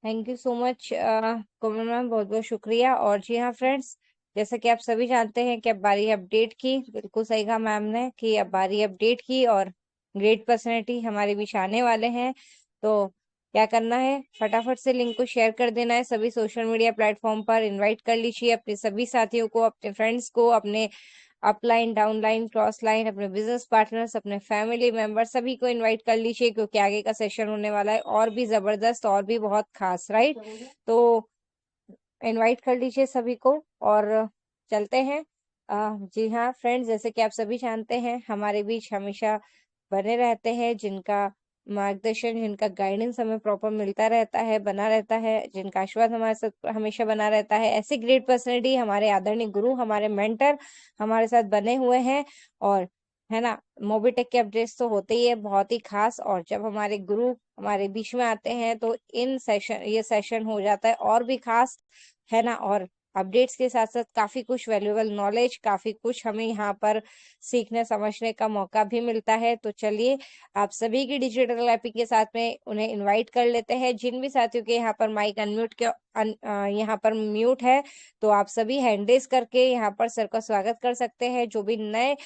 Thank you so much Komal ma'am, बहुत बहुत शुक्रिया। और जी हाँ फ्रेंड्स, जैसा कि आप सभी जानते हैं कि अब बारी अपडेट की, बिल्कुल सही कहा मैम ने कि अब बारी अपडेट की और ग्रेट पर्सनैलिटी हमारे बीच आने वाले हैं। तो क्या करना है, फटाफट से लिंक को शेयर कर देना है, सभी सोशल मीडिया प्लेटफॉर्म पर इनवाइट कर लीजिए अपने सभी साथियों को, अपने फ्रेंड्स को, अपने अपलाइन डाउनलाइन क्रॉस लाइन, अपने बिजनेस पार्टनर्स, अपने फैमिली मेंबर, सभी को इनवाइट कर लीजिए, क्योंकि आगे का सेशन होने वाला है और भी जबरदस्त और भी बहुत खास, राइट। तो इनवाइट कर लीजिए सभी को और चलते हैं। जी हाँ फ्रेंड्स, जैसे कि आप सभी जानते हैं हमारे बीच हमेशा बने रहते हैं, जिनका मार्गदर्शन, जिनका गाइडेंस हमें प्रॉपर मिलता रहता है, बना रहता है, जिनका आशीर्वाद हमारे साथ हमेशा बना रहता है, ऐसे ग्रेट पर्सनैलिटी हमारे आदरणीय गुरु, हमारे मेंटर हमारे साथ बने हुए हैं। और है ना, मोबीटेक के अपडेट्स तो होते ही है बहुत ही खास, और जब हमारे गुरु हमारे बीच में आते हैं तो ये सेशन हो जाता है और भी खास, है ना। और अपडेट्स के साथ साथ काफी कुछ वैल्यूएबल नॉलेज, काफी कुछ हमें यहाँ पर सीखने समझने का मौका भी मिलता है। तो चलिए, आप सभी की डिजिटल लाइपिंग के साथ में उन्हें इनवाइट कर लेते हैं। जिन भी साथियों के यहाँ पर माइक अनम्यूट के यहाँ पर म्यूट है, तो आप सभी हैंड रेज करके यहाँ पर सर का स्वागत कर सकते हैं। जो भी नए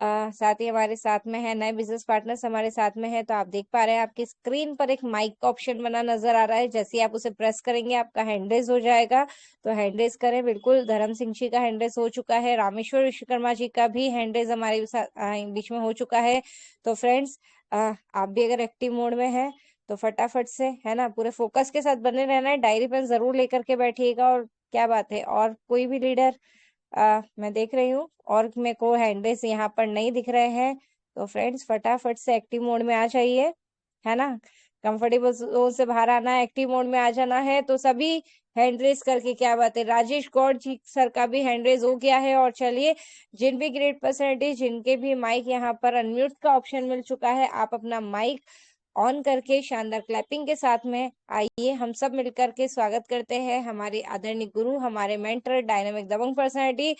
साथी हमारे साथ में है, नए बिजनेस पार्टनर्स हमारे साथ में है, तो आप देख पा रहे हैं आपकी स्क्रीन पर एक माइक का ऑप्शन बना नजर आ रहा है। जैसे ही आप उसे प्रेस करेंगे आपका हैंड रेज हो जाएगा, तो हैंड रेज करें। बिल्कुल धर्म सिंह जी का हैंड रेज हो चुका है, रामेश्वर विश्वकर्मा जी का भी हैंड रेज हमारे बीच में हो चुका है। तो फ्रेंड्स, आप भी अगर एक्टिव मोड में है तो फटाफट से, है ना, पूरे फोकस के साथ बने रहना है, डायरी पेन जरूर लेकर के बैठिएगा। और क्या बात है, और कोई भी लीडर मैं देख रही हूँ और मेरे को हैंडल्स यहाँ पर नहीं दिख रहे हैं, तो फ्रेंड्स फटाफट से एक्टिव मोड में आ जाइए, है ना। कंफर्टेबल जोन से बाहर आना है, एक्टिव मोड में आ जाना है। तो सभी हैंड रेज करके, क्या बात है, राजेश गौड़ जी सर का भी हैंड रेज हो गया है। और चलिए, जिन भी ग्रेट पर्सनैलिटी, जिनके भी माइक यहाँ पर अनम्यूट का ऑप्शन मिल चुका है, आप अपना माइक ऑन करके शानदार क्लैपिंग के साथ में आइए, हम सब मिलकर के स्वागत करते हैं हमारे आदरणीय गुरु, हमारे मेंटर, डायनामिक दबंग पर्सनैलिटी,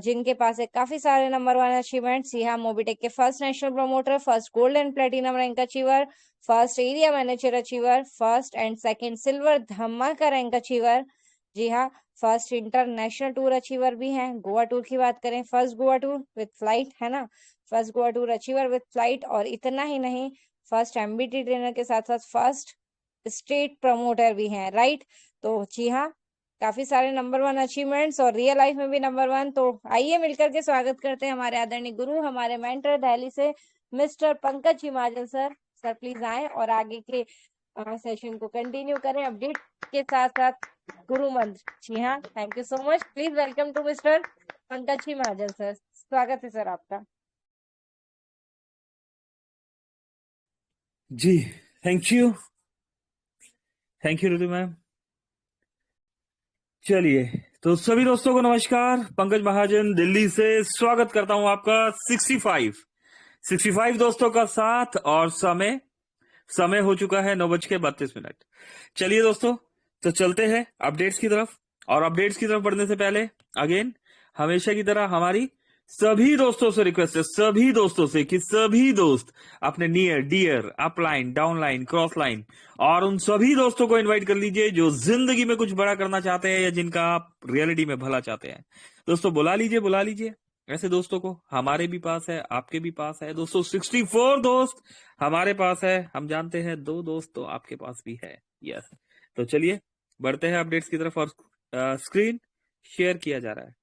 जिनके पास है काफी सारे नंबर 1 अचीवमेंट्स। हाँ, मोबीटेक के first national promoter, first gold and platinum rank achiever, first area manager achiever, first and second silver धमाका रैंक अचीवर। जी हाँ, फर्स्ट इंटरनेशनल टूर अचीवर भी हैं। गोवा टूर की बात करें, first Goa tour with flight, है ना, first Goa tour achiever with flight. और इतना ही नहीं, फर्स्ट एमबीटी ट्रेनर के साथ साथ फर्स्ट स्टेट प्रमोटर भी हैं, राइट। तो जी हाँ, काफी सारे नंबर 1 अचीवमेंट्स और रियल लाइफ में भी नंबर 1। तो आइए मिलकर के स्वागत करते हैं हमारे आदरणीय गुरु, हमारे मेंटर दिल्ली से mister Pankaj ji Mahajan sir. Sir please आए और आगे के सेशन को कंटिन्यू करें अपडेट के साथ साथ गुरु मंत्र। जी हाँ, thank you so much. Please welcome to mister Pankaj ji Mahajan sir. स्वागत है सर आपका। जी, थैंक यू ऋतु मैम। चलिए, तो सभी दोस्तों को नमस्कार। पंकज महाजन दिल्ली से स्वागत करता हूं आपका 65 दोस्तों का साथ। और समय हो चुका है 9:32। चलिए दोस्तों, तो चलते हैं अपडेट्स की तरफ। और अपडेट्स की तरफ बढ़ने से पहले अगेन हमेशा की तरह हमारी सभी दोस्तों से रिक्वेस्ट है, सभी दोस्तों से, कि सभी दोस्त अपने near dear upline downline cross line और उन सभी दोस्तों को इनवाइट कर लीजिए जो जिंदगी में कुछ बड़ा करना चाहते हैं या जिनका आप रियलिटी में भला चाहते हैं। दोस्तों बुला लीजिए ऐसे दोस्तों को। हमारे भी पास है, आपके भी पास है दोस्तों। 64 दोस्त हमारे पास है, हम जानते हैं 2 दोस्त तो आपके पास भी है। यस, तो चलिए बढ़ते हैं अपडेट्स की तरफ। और स्क्रीन शेयर किया जा रहा है।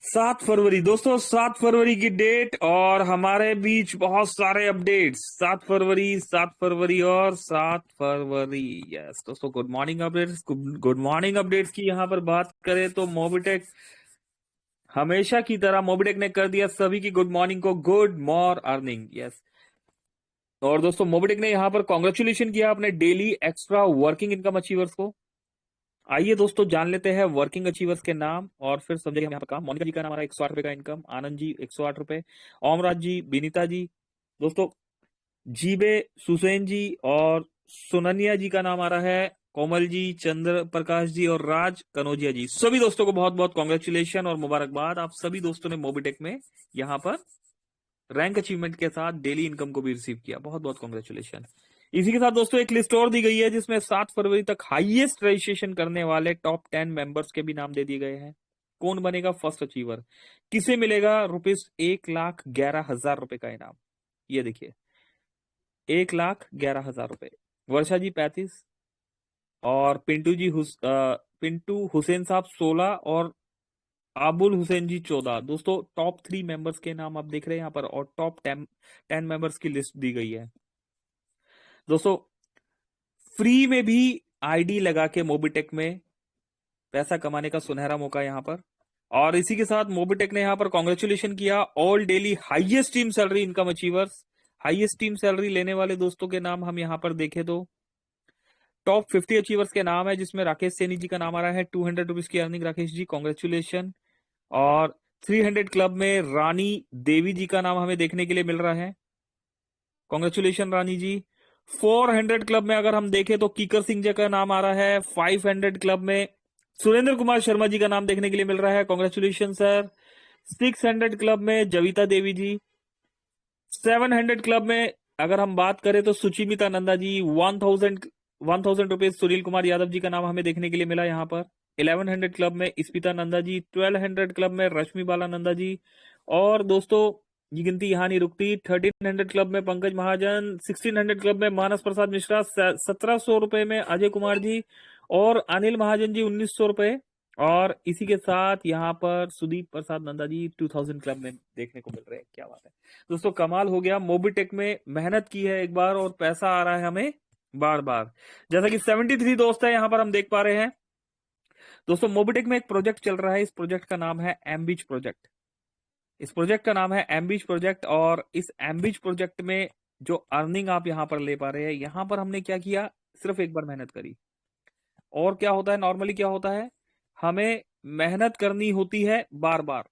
7 फरवरी दोस्तों, 7 फरवरी की डेट और हमारे बीच बहुत सारे अपडेट्स। 7 फरवरी और 7 फरवरी। यस दोस्तों, गुड मॉर्निंग अपडेट्स की यहाँ पर बात करें तो मोबीटेक हमेशा की तरह मोबीटेक ने कर दिया सभी की गुड मॉर्निंग को गुड मॉर्निंग। यस, और दोस्तों मोबीटेक ने यहाँ पर कॉन्ग्रेचुलेशन किया अपने daily extra working income achievers को। आइए दोस्तों जान लेते हैं वर्किंग अचीवर्स के नाम और फिर समझेंगे हम यहाँ पर काम। मोनिका जी का नाम आ रहा है 108 रुपए का इनकम, आनंद जी 108 रुपए, ओमराज जी, विनीता जी, दोस्तों जीबे सुसैन जी और सुननिया जी का नाम आ रहा है, कोमल जी, चंद्र प्रकाश जी और राज कनौजिया जी। सभी दोस्तों को बहुत बहुत कॉन्ग्रेचुलेशन और मुबारकबाद। आप सभी दोस्तों ने मोबीटेक में यहाँ पर रैंक अचीवमेंट के साथ डेली इनकम को भी रिसीव किया। बहुत बहुत कॉन्ग्रेचुलेशन। इसी के साथ दोस्तों एक लिस्ट और दी गई है जिसमें 7 फरवरी तक हाईएस्ट रजिस्ट्रेशन करने वाले टॉप 10 मेंबर्स के भी नाम दे दिए गए हैं। कौन बनेगा फर्स्ट अचीवर, किसे मिलेगा ₹1,11,000 का इनाम। ये देखिए 1,11,000 वर्षा जी 35 और पिंटू हुसैन साहब 16 और आबुल हुसैन जी 14। दोस्तों टॉप 3 मेंबर्स के नाम आप देख रहे हैं यहाँ पर और टॉप 10 मेंबर्स की लिस्ट दी गई है। दोस्तों फ्री में भी आईडी लगा के मोबीटेक में पैसा कमाने का सुनहरा मौका यहाँ पर। और इसी के साथ मोबीटेक ने यहाँ पर कॉन्ग्रेचुलेशन किया all daily highest team salary income achievers. Highest team salary लेने वाले दोस्तों के नाम हम यहाँ पर देखें तो टॉप 50 अचीवर्स के नाम है जिसमें राकेश सैनी जी का नाम आ रहा है। 200 रुपीज की अर्निंग राकेश जी, कॉन्ग्रेचुलेशन। और 300 क्लब में रानी देवी जी का नाम हमें देखने के लिए मिल रहा है, कॉन्ग्रेचुलेशन रानी जी। 400 क्लब में अगर हम देखें तो कीकर सिंह जी का नाम आ रहा है। 500 क्लब में सुरेंद्र कुमार शर्मा जी का नाम देखने के लिए मिल रहा है, कॉन्ग्रेचुलेशन सर। 600 क्लब में जविता देवी जी। 700 क्लब में अगर हम बात करें तो सुचिमिता नंदा जी। 1000 रुपीज सुनील कुमार यादव जी का नाम हमें देखने के लिए मिला यहाँ पर। 1100 क्लब में स्मिता नंदा जी। 1200 क्लब में रश्मि बाला नंदा जी। और दोस्तों ये गिनती यहाँ नहीं रुकती। 1300 क्लब में पंकज महाजन। 1600 क्लब में मानस प्रसाद मिश्रा। 1700 रुपए में अजय कुमार जी और अनिल महाजन जी 1900 रुपए। और इसी के साथ यहाँ पर सुदीप प्रसाद नंदा जी 2000 क्लब में देखने को मिल रहे हैं। क्या बात है दोस्तों, कमाल हो गया। मोबीटेक में मेहनत की है एक बार और पैसा आ रहा है हमें बार बार। जैसा कि 73 दोस्त है यहाँ पर हम देख पा रहे हैं। दोस्तों मोबीटेक में एक प्रोजेक्ट चल रहा है, इस प्रोजेक्ट का नाम है एमबीच प्रोजेक्ट। इस प्रोजेक्ट का नाम है एमबीच प्रोजेक्ट और इस एमबीच प्रोजेक्ट में जो अर्निंग आप यहाँ पर ले पा रहे हैं, यहाँ पर हमने क्या किया, सिर्फ एक बार मेहनत करी। और क्या होता है नॉर्मली क्या होता है, हमें मेहनत करनी होती है बार बार।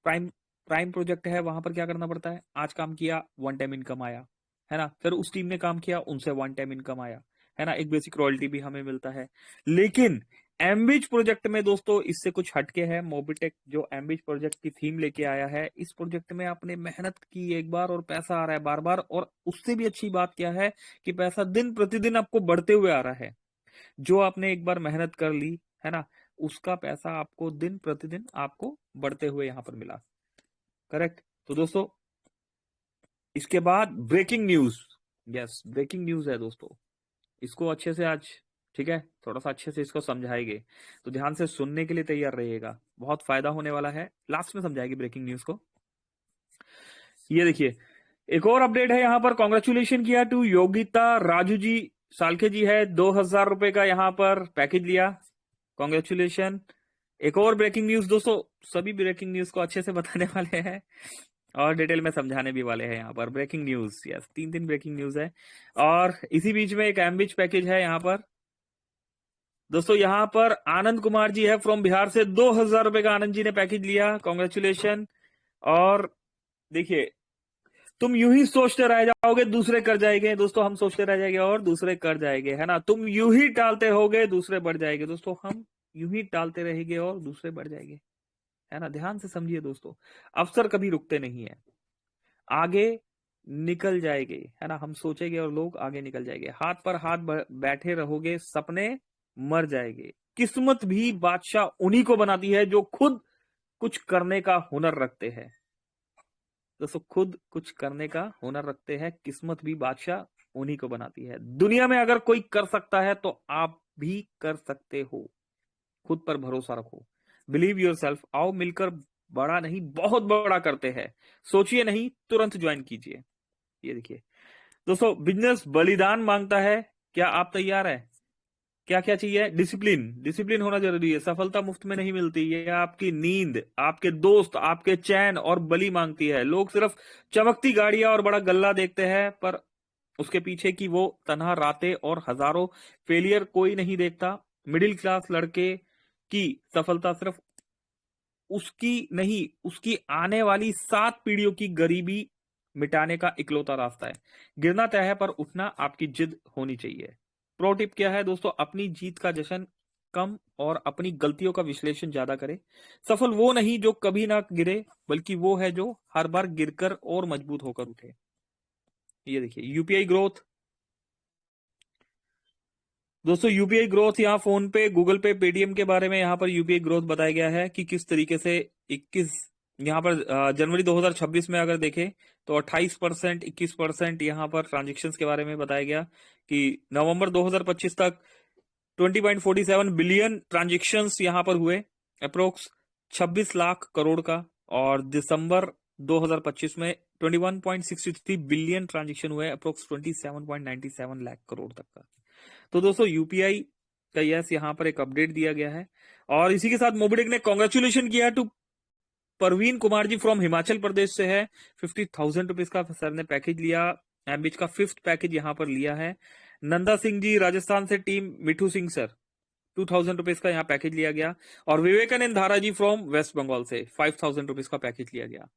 प्राइम प्राइम प्रोजेक्ट है, वहां पर क्या करना पड़ता है, आज काम किया वन टाइम इनकम आया, है ना, फिर उस टीम ने काम किया उनसे वन टाइम इनकम आया, है ना, एक बेसिक रॉयल्टी भी हमें मिलता है। लेकिन एमबीच प्रोजेक्ट में दोस्तों इससे कुछ हटके है। मोबीटेक जो एमबीच प्रोजेक्ट की थीम लेके आया है, इस प्रोजेक्ट में आपने मेहनत की एक बार और पैसा आ रहा है बार बार। और उससे भी अच्छी बात क्या है कि पैसा दिन प्रतिदिन आपको बढ़ते हुए आ रहा है। जो आपने एक बार मेहनत कर ली है ना, उसका पैसा आपको दिन प्रतिदिन आपको बढ़ते हुए यहां पर मिला। करेक्ट। तो दोस्तों इसके बाद breaking news, yes breaking news है दोस्तों, इसको अच्छे से आज, ठीक है, थोड़ा सा अच्छे से इसको समझाएंगे, तो ध्यान से सुनने के लिए तैयार रहिएगा, बहुत फायदा होने वाला है। लास्ट में समझाएगी ब्रेकिंग न्यूज को। ये देखिए एक और अपडेट है यहाँ पर, कॉन्ग्रेचुलेशन किया टू योगिता राजू जी, सालखे जी है, 2000 रुपए का यहाँ पर पैकेज लिया, कॉन्ग्रेचुलेशन। एक और ब्रेकिंग न्यूज दोस्तों, सभी ब्रेकिंग न्यूज को अच्छे से बताने वाले हैं और डिटेल में समझाने भी वाले हैं यहाँ पर। Breaking news, yes 3 breaking news है। और इसी बीच में एक एमबीच पैकेज है यहाँ पर दोस्तों। यहाँ पर आनंद कुमार जी है फ्रॉम बिहार से, 2000 रुपए का आनंद जी ने पैकेज लिया, कॉन्ग्रेचुलेशन। और देखिए तुम यूं ही सोचते रह जाओगे दूसरे कर जाएंगे, दोस्तों हम सोचते रह जाएंगे और दूसरे कर जाएंगे, है ना, तुम यूं ही टालते होगे दूसरे बढ़ जाएंगे, दोस्तों हम यूं ही टालते रहेंगे और दूसरे बढ़ जाएंगे, है ना, ध्यान से समझिए दोस्तों। अवसर कभी रुकते नहीं है, आगे निकल जाएंगे, है ना, हम सोचेंगे और लोग आगे निकल जाएंगे। हाथ पर हाथ बैठे रहोगे सपने मर जाएंगे। किस्मत भी बादशाह उन्हीं को बनाती है जो खुद कुछ करने का हुनर रखते हैं। दोस्तों खुद कुछ करने का हुनर रखते हैं, किस्मत भी बादशाह उन्हीं को बनाती है। दुनिया में अगर कोई कर सकता है तो आप भी कर सकते हो, खुद पर भरोसा रखो, बिलीव योर सेल्फ। आओ मिलकर बड़ा नहीं बहुत बड़ा करते हैं, सोचिए नहीं तुरंत ज्वाइन कीजिए। ये देखिए दोस्तों बिजनेस बलिदान मांगता है, क्या आप तैयार है? क्या क्या चाहिए? डिसिप्लिन, डिसिप्लिन होना जरूरी है, सफलता मुफ्त में नहीं मिलती, ये आपकी नींद, आपके दोस्त, आपके चैन और बलि मांगती है। लोग सिर्फ चमकती गाड़ियां और बड़ा गल्ला देखते हैं, पर उसके पीछे की वो तन्हा रातें और हजारों फेलियर कोई नहीं देखता। मिडिल क्लास लड़के की सफलता सिर्फ उसकी नहीं, उसकी आने वाली 7 पीढ़ियों की गरीबी मिटाने का इकलौता रास्ता है। गिरना तय है पर उठना आपकी जिद होनी चाहिए। प्रो टिप क्या है दोस्तों, अपनी जीत का जश्न कम और अपनी गलतियों का विश्लेषण ज्यादा करे। सफल वो नहीं जो कभी ना गिरे, बल्कि वो है जो हर बार गिरकर और मजबूत होकर उठे। ये देखिए यूपीआई ग्रोथ। दोस्तों यूपीआई ग्रोथ यहाँ फोन पे, गूगल पे, पेटीएम के बारे में यहाँ पर यूपीआई ग्रोथ बताया गया है कि किस तरीके से 21 यहाँ पर जनवरी 2026 में अगर देखें तो 28%, 21% यहाँ पर ट्रांजेक्शन्स के बारे में बताया गया कि नवंबर 2025 तक 20.47 बिलियन ट्रांजेक्शन्स यहाँ पर हुए, अप्रोक्स 26 लाख करोड़ का। और दिसंबर 2025 में 21.63 बिलियन ट्रांजेक्शन हुए, अप्रोक्स 27.97 लाख करोड़ तक का। तो दोस्तों यूपीआई का यस यहाँ पर एक अपडेट दिया गया है। और इसी के साथ मोबिटेक ने कॉन्ग्रेचुलेशन किया टू परवीन कुमार जी फ्रॉम हिमाचल प्रदेश से है। 50,000 रुपीज का सर ने पैकेज लिया, एमबीच का 5th पैकेज यहाँ पर लिया है। नंदा सिंह जी राजस्थान से टीम मिठू सिंह सर 2,000 रुपीज का यहाँ पैकेज लिया गया। और विवेकानंद धारा जी फ्रॉम वेस्ट बंगाल से 5,000 रुपीज का पैकेज लिया गया।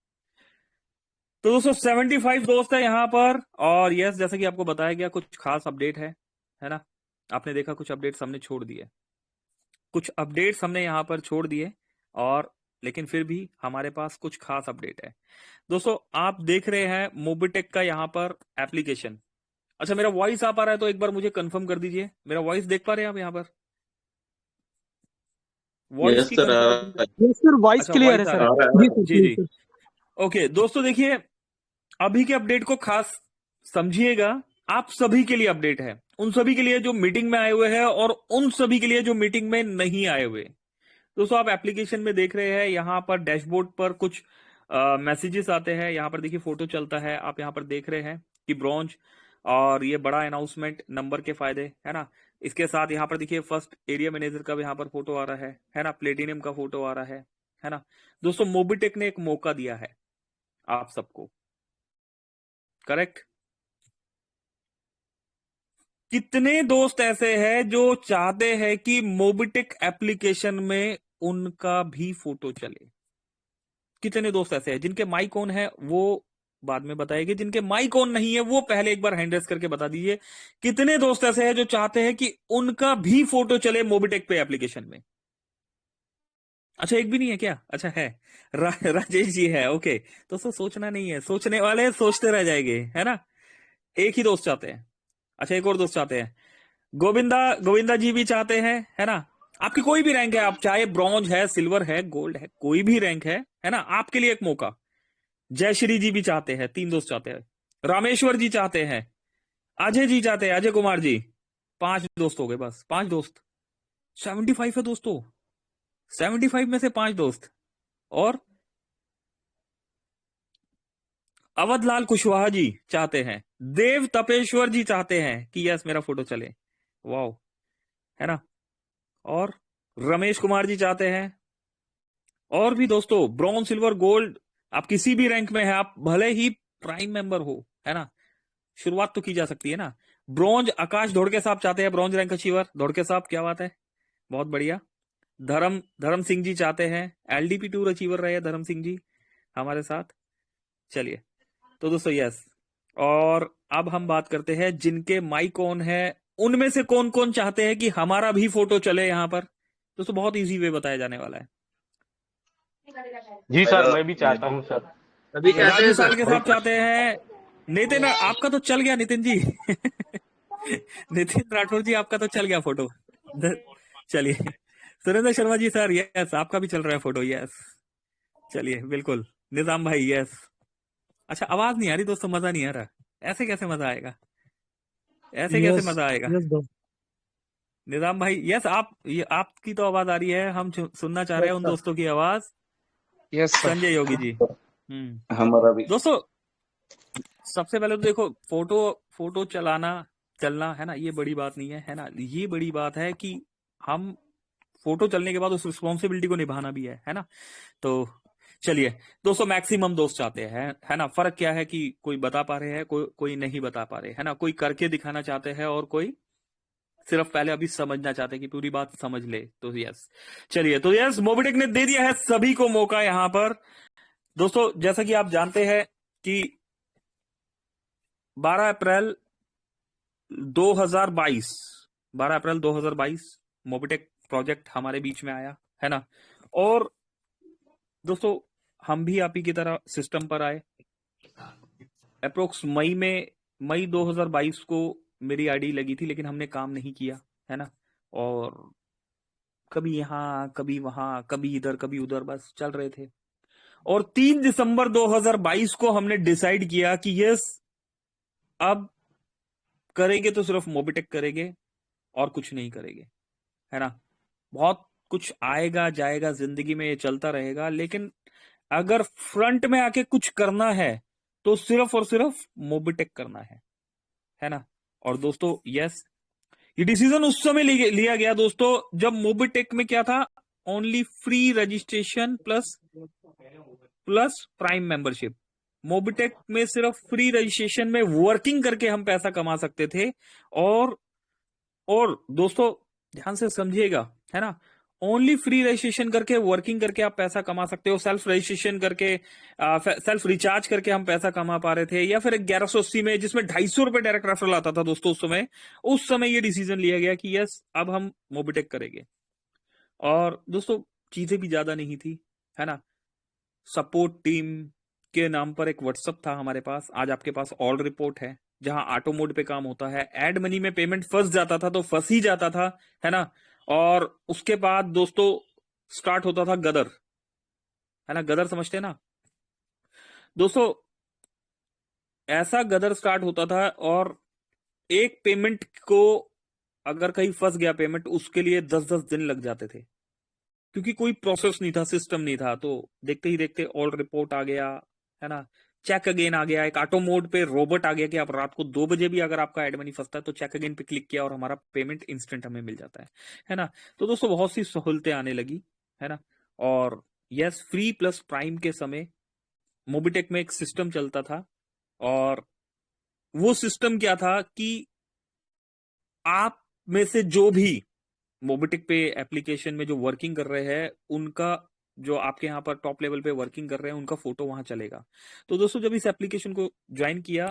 तो दोस्तों 75 दोस्त है यहाँ पर। और यस जैसा कि आपको बताया गया कुछ खास अपडेट है ना। आपने देखा कुछ अपडेट्स हमने छोड़ दिए, कुछ अपडेट्स हमने यहाँ पर छोड़ दिए, और लेकिन फिर भी हमारे पास कुछ खास अपडेट है। दोस्तों आप देख रहे हैं मोबिटेक का यहाँ पर एप्लीकेशन। अच्छा मेरा वॉइस आ पा रहा है तो एक बार मुझे कंफर्म कर दीजिए, मेरा वॉइस देख पा रहे हैं आप यहाँ पर? वॉइस यस की sir, confirmation. Yes sir, voice अच्छा क्लियर है वॉइस आ सर। रहा है, जी सर, जी जी जी। सर। ओके दोस्तों देखिए अभी के अपडेट को खास समझिएगा, आप सभी के लिए अपडेट है, उन सभी के लिए जो मीटिंग में आए हुए हैं और उन सभी के लिए जो मीटिंग में नहीं आए हुए। दोस्तों आप एप्लीकेशन में देख रहे हैं यहाँ पर डैशबोर्ड पर कुछ मैसेजेस आते हैं। यहाँ पर देखिए फोटो चलता है, आप यहाँ पर देख रहे हैं कि ब्रॉन्ज और ये बड़ा अनाउंसमेंट नंबर के फायदे है ना। इसके साथ यहाँ पर देखिए फर्स्ट एरिया मैनेजर का भी यहाँ पर फोटो आ रहा है ना, प्लेटिनियम का फोटो आ रहा है ना। दोस्तों मोबिटेक ने एक मौका दिया है आप सबको, करेक्ट। कितने दोस्त ऐसे हैं जो चाहते हैं कि मोबिटेक एप्लीकेशन में उनका भी फोटो चले? कितने दोस्त ऐसे हैं जिनके माइक ऑन है वो बाद में बताएंगे, जिनके माइक ऑन नहीं है वो पहले एक बार हैंड रेस करके बता दीजिए। कितने दोस्त ऐसे हैं जो चाहते हैं कि उनका भी फोटो चले मोबिटेक पे एप्लीकेशन में? अच्छा एक भी नहीं है क्या? अच्छा है, राजेश जी है, ओके। तो सोचना नहीं है, सोचने वाले सोचते रह जाएंगे, है ना। एक ही दोस्त चाहते हैं। अच्छा एक और दोस्त चाहते हैं, गोविंदा जी भी चाहते हैं, है ना। आपकी कोई भी रैंक है, आप चाहे ब्रॉन्ज है, सिल्वर है, गोल्ड है, कोई भी रैंक है ना, आपके लिए एक मौका। जयश्री जी भी चाहते हैं, 3 दोस्त चाहते हैं। रामेश्वर जी चाहते हैं, अजय जी चाहते हैं, अजय कुमार जी। 5 दोस्त हो गए, बस 5 दोस्त। 75 है दोस्तों, 75 में से 5 दोस्त। और अवधलाल कुशवाहा जी चाहते हैं, देव तपेश्वर जी चाहते हैं कि यस मेरा फोटो चले, वाओ, है ना। और रमेश कुमार जी चाहते हैं। और भी दोस्तों ब्रॉन्ज, सिल्वर, गोल्ड, आप किसी भी रैंक में है, आप भले ही प्राइम मेंबर हो, है ना, शुरुआत तो की जा सकती है ना। ब्रॉन्ज आकाश धोड़के साहब चाहते हैं, ब्रॉन्ज रैंक अचीवर धोड़के साहब, क्या बात है, बहुत बढ़िया। धर्म सिंह जी चाहते हैं, एलडीपी टूर अचीवर रहे धर्म सिंह जी हमारे साथ। चलिए तो दोस्तों यस, और अब हम बात करते हैं जिनके माइक ऑन है, उनमें से कौन कौन चाहते हैं कि हमारा भी फोटो चले यहाँ पर। दोस्तों बहुत इजी वे बताया जाने वाला है। जी सर, मैं भी चाहता हूँ सर। अभी चाहते राजू हैं साल के सर। साथ चाहते हैं। नितिन आपका तो चल गया, नितिन जी। नितिन राठौर जी आपका तो चल गया फोटो। चलिए सुरेंद्र शर्मा जी सर, यस आपका भी चल रहा है फोटो, यस। चलिए बिल्कुल, निजाम भाई यस। अच्छा आवाज नहीं आ रही दोस्तों, मजा नहीं आ रहा, ऐसे कैसे मजा आएगा, ऐसे कैसे यस, मजा आएगा। यस दो। निजाम भाई यस, आपकी तो आवाज आ रही है, हम सुनना चाह रहे हैं उन दोस्तों की आवाज। Yes sir. संजय योगी जी। हमारा भी दोस्तों सबसे पहले तो देखो फोटो चलना है ना, ये बड़ी बात नहीं है ना। ये बड़ी बात है कि हम फोटो चलने के बाद उस रिस्पॉन्सिबिलिटी को निभाना भी है ना। तो चलिए दोस्तों, मैक्सिमम दोस्त चाहते हैं, है ना। फर्क क्या है कि कोई बता पा रहे हैं, कोई नहीं बता पा रहे, है ना। कोई करके दिखाना चाहते हैं और कोई सिर्फ पहले अभी समझना चाहते हैं कि पूरी बात समझ ले। तो यस चलिए, तो यस मोबिटेक ने दे दिया है सभी को मौका यहां पर। दोस्तों जैसा कि आप जानते हैं कि 12 अप्रैल 2022 मोबिटेक प्रोजेक्ट हमारे बीच में आया, है ना। और दोस्तों हम भी आप ही की तरह सिस्टम पर आए। अप्रोक्स मई 2022 को मेरी आईडी लगी थी, लेकिन हमने काम नहीं किया, है ना। और कभी यहाँ कभी वहां कभी इधर कभी उधर बस चल रहे थे। और 3 दिसंबर 2022 को हमने डिसाइड किया कि यस, अब करेंगे तो सिर्फ मोबिटेक करेंगे और कुछ नहीं करेंगे, है ना। बहुत कुछ आएगा जाएगा जिंदगी में, ये चलता रहेगा, लेकिन अगर फ्रंट में आके कुछ करना है तो सिर्फ और सिर्फ मोबिटेक करना है ना। और दोस्तों यस, ये डिसीजन उस समय लिया गया दोस्तों जब मोबिटेक में क्या था, only free registration plus prime membership. Mobitech में सिर्फ फ्री रजिस्ट्रेशन में वर्किंग करके हम पैसा कमा सकते थे। और दोस्तों ध्यान से समझिएगा, है ना, ओनली फ्री रजिस्ट्रेशन करके वर्किंग करके आप पैसा कमा सकते हो। सेल्फ रजिस्ट्रेशन करके सेल्फ रिचार्ज करके हम पैसा कमा पा रहे थे, या फिर 1180 में जिसमें 250 रुपए डायरेक्ट रेफरल आता था दोस्तों। उस समय ये डिसीजन लिया गया कि यस, अब हम मोबिटेक करेंगे। और दोस्तों चीजें भी ज्यादा नहीं थी, है ना। सपोर्ट टीम के नाम पर एक व्हाट्सअप था हमारे पास। आज आपके पास ऑल रिपोर्ट है, जहां ऑटो मोड पे काम होता है। एड मनी में पेमेंट फंस जाता था तो फंस ही जाता था, है ना। और उसके बाद दोस्तों स्टार्ट होता था गदर, है ना। गदर समझते हैं ना दोस्तों, ऐसा गदर स्टार्ट होता था। और एक पेमेंट को अगर कहीं फंस गया पेमेंट, उसके लिए 10-10 दिन लग जाते थे, क्योंकि कोई प्रोसेस नहीं था, सिस्टम नहीं था। तो देखते ही देखते ऑल रिपोर्ट आ गया, है ना। चेक अगेन आ गया, एक ऑटो मोड पे रोबोट आ गया कि आप रात को 2 बजे भी अगर आपका एड मनी फंसता है तो चेक अगेन पे क्लिक किया और हमारा पेमेंट इंस्टेंट हमें मिल जाता है ना। तो दोस्तों बहुत सी सहूलतें आने लगी, है ना। और यस, फ्री प्लस प्राइम के समय मोबिटेक में एक सिस्टम चलता था। और वो सिस्टम क्या था कि आप में से जो भी मोबिटेक पे एप्लीकेशन में जो वर्किंग कर रहे हैं, उनका जो आपके यहाँ पर टॉप लेवल पे वर्किंग कर रहे हैं, उनका फोटो वहां चलेगा। तो दोस्तों जब इस एप्लीकेशन को ज्वाइन किया,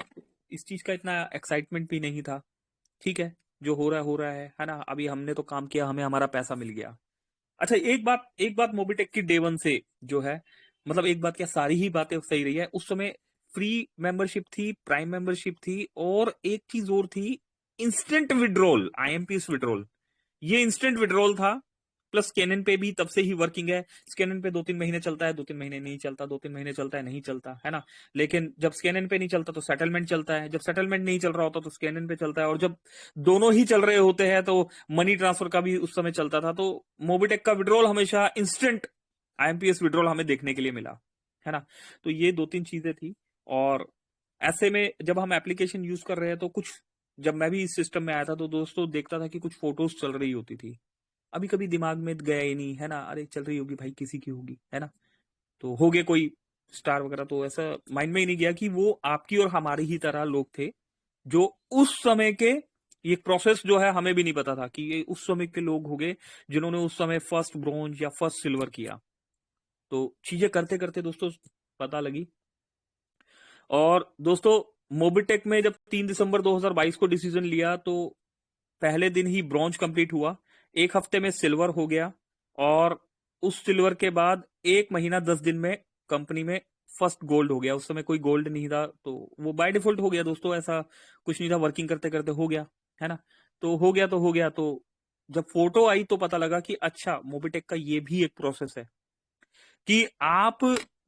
इस चीज का इतना एक्साइटमेंट भी नहीं था। ठीक है, जो हो रहा है ना। अभी हमने तो काम किया, हमें हमारा पैसा मिल गया। अच्छा, एक बात मोबिटेक की डे वन से जो है, मतलब एक बात क्या, सारी ही बातें सही रही है। उस समय फ्री मेंबरशिप थी, प्राइम मेंबरशिप थी, और एक चीज और थी, इंस्टेंट विड्रॉल, आईएमपीएस विड्रॉल। ये इंस्टेंट विड्रॉल था। प्लस स्कैनन पे भी तब से ही वर्किंग है। स्कैनन पे 2-3 महीने चलता है, 2-3 महीने नहीं चलता, 2-3 महीने चलता है, नहीं चलता, है ना। लेकिन जब स्कैनन पे नहीं चलता तो सेटलमेंट चलता है, जब सेटलमेंट नहीं चल रहा होता तो स्कैनन पे चलता है, और जब दोनों ही चल रहे होते हैं तो मनी ट्रांसफर का भी उस समय चलता था। तो मोबिटेक का विड्रॉल हमेशा इंस्टेंट आईएमपीएस विड्रॉल हमें देखने के लिए मिला, है ना। तो ये 2-3 चीजें थी। और ऐसे में जब हम एप्लीकेशन यूज कर रहे हैं तो कुछ, जब मैं भी इस सिस्टम में आया था तो दोस्तों देखता था कि कुछ फोटोज चल रही होती थी। अभी कभी दिमाग में गया ही नहीं, है ना, अरे चल रही होगी भाई, किसी की होगी, है ना। तो हो गए कोई स्टार वगैरह, तो ऐसा माइंड में ही नहीं गया कि वो आपकी और हमारी ही तरह लोग थे, जो उस समय के, ये प्रोसेस जो है हमें भी नहीं पता था कि ये उस समय के लोग हो गए जिन्होंने उस समय फर्स्ट ब्रॉन्ज या फर्स्ट सिल्वर किया। तो चीजें करते करते दोस्तों पता लगी। और दोस्तों मोबिटेक में जब 3 दिसंबर 2022 को डिसीजन लिया, तो पहले दिन ही ब्रॉन्ज कंप्लीट हुआ, 1 हफ्ते में सिल्वर हो गया, और उस सिल्वर के बाद 1 महीना 10 दिन में कंपनी में फर्स्ट गोल्ड हो गया। उस समय कोई गोल्ड नहीं था, तो वो बाय डिफॉल्ट हो गया दोस्तों, ऐसा कुछ नहीं था, वर्किंग करते करते हो गया, है ना। तो हो गया तो हो गया। तो जब फोटो आई तो पता लगा कि अच्छा, मोबिटेक का ये भी एक प्रोसेस है कि आप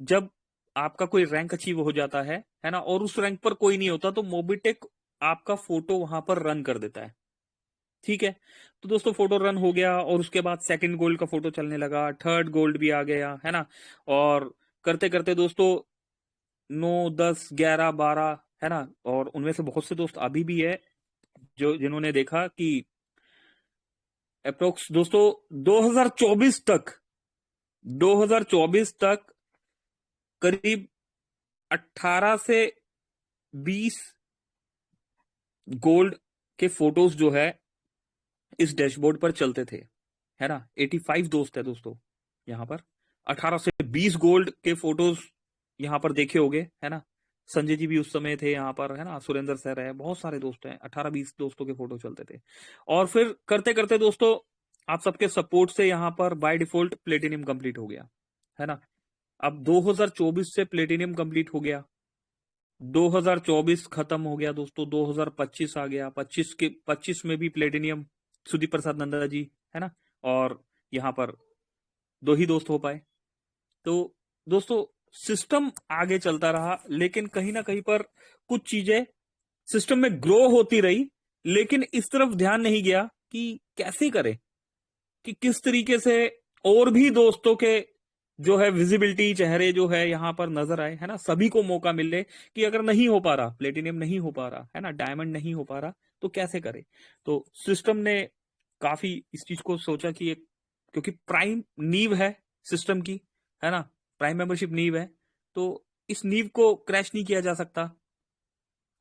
जब आपका कोई रैंक अचीव हो जाता है ना, और उस रैंक पर कोई नहीं होता, तो मोबिटेक आपका फोटो वहां पर रन कर देता है। ठीक है, तो दोस्तों फोटो रन हो गया, और उसके बाद सेकंड गोल्ड का फोटो चलने लगा, थर्ड गोल्ड भी आ गया, है ना। और करते करते दोस्तों 9, 10, 11, 12, है ना। और उनमें से बहुत से दोस्त अभी भी है जो जिन्होंने देखा कि अप्रोक्स दोस्तों 2024 तक करीब 18 से 20 गोल्ड के फोटोज जो है इस डैशबोर्ड पर चलते थे, है ना। 85 दोस्त है दोस्तों यहाँ पर। 18 से 20 गोल्ड के फोटोज यहाँ पर देखे होंगे, है ना। संजय जी भी उस समय थे यहाँ पर, है ना। सुरेंद्र सर है, बहुत सारे दोस्त हैं। 18-20 दोस्तों के फोटो चलते थे। और फिर करते करते दोस्तों आप सबके सपोर्ट से यहाँ पर बाय डिफॉल्ट प्लेटिनियम कंप्लीट हो गया, है ना। अब 2024 से प्लेटिनियम कंप्लीट हो गया, 2024 खत्म हो गया दोस्तों, 2025 आ गया, 25 में भी प्लेटिनियम सुदीप प्रसाद नंदा जी, है ना। और यहाँ पर 2 ही दोस्त हो पाए। तो दोस्तों सिस्टम आगे चलता रहा, लेकिन कहीं ना कहीं पर कुछ चीजें सिस्टम में ग्रो होती रही, लेकिन इस तरफ ध्यान नहीं गया कि कैसे करें, कि किस तरीके से और भी दोस्तों के जो है विजिबिलिटी, चेहरे जो है यहाँ पर नजर आए, है ना। सभी को मौका मिले कि अगर नहीं हो पा रहा, प्लेटिनियम नहीं हो पा रहा, है ना, डायमंड नहीं हो पा रहा, तो कैसे करें। तो सिस्टम ने काफी इस चीज को सोचा कि एक, क्योंकि प्राइम नींव है सिस्टम की, है ना, प्राइम मेंबरशिप नींव है, तो इस नींव को क्रैश नहीं किया जा सकता।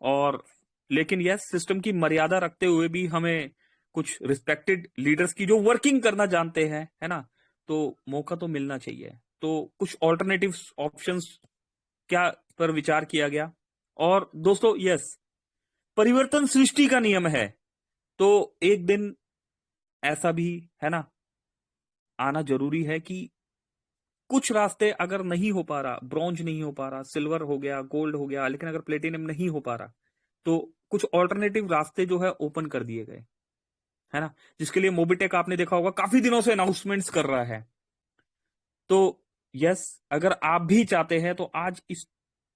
और लेकिन यस, सिस्टम की मर्यादा रखते हुए भी हमें कुछ रिस्पेक्टेड लीडर्स की जो वर्किंग करना जानते हैं, है ना, तो मौका तो मिलना चाहिए। तो कुछ ऑल्टरनेटिव ऑप्शंस क्या पर विचार किया गया। और दोस्तों यस, परिवर्तन सृष्टि का नियम है, तो एक दिन ऐसा भी, है ना, आना जरूरी है कि कुछ रास्ते अगर नहीं हो पा रहा, ब्रॉन्ज नहीं हो पा रहा, सिल्वर हो गया, गोल्ड हो गया, लेकिन अगर प्लेटिनियम नहीं हो पा रहा, तो कुछ ऑल्टरनेटिव रास्ते जो है ओपन कर दिए गए, है ना। जिसके लिए मोबिटेक आपने देखा होगा काफी दिनों से अनाउंसमेंट्स कर रहा है। तो यस, अगर आप भी चाहते हैं तो आज इस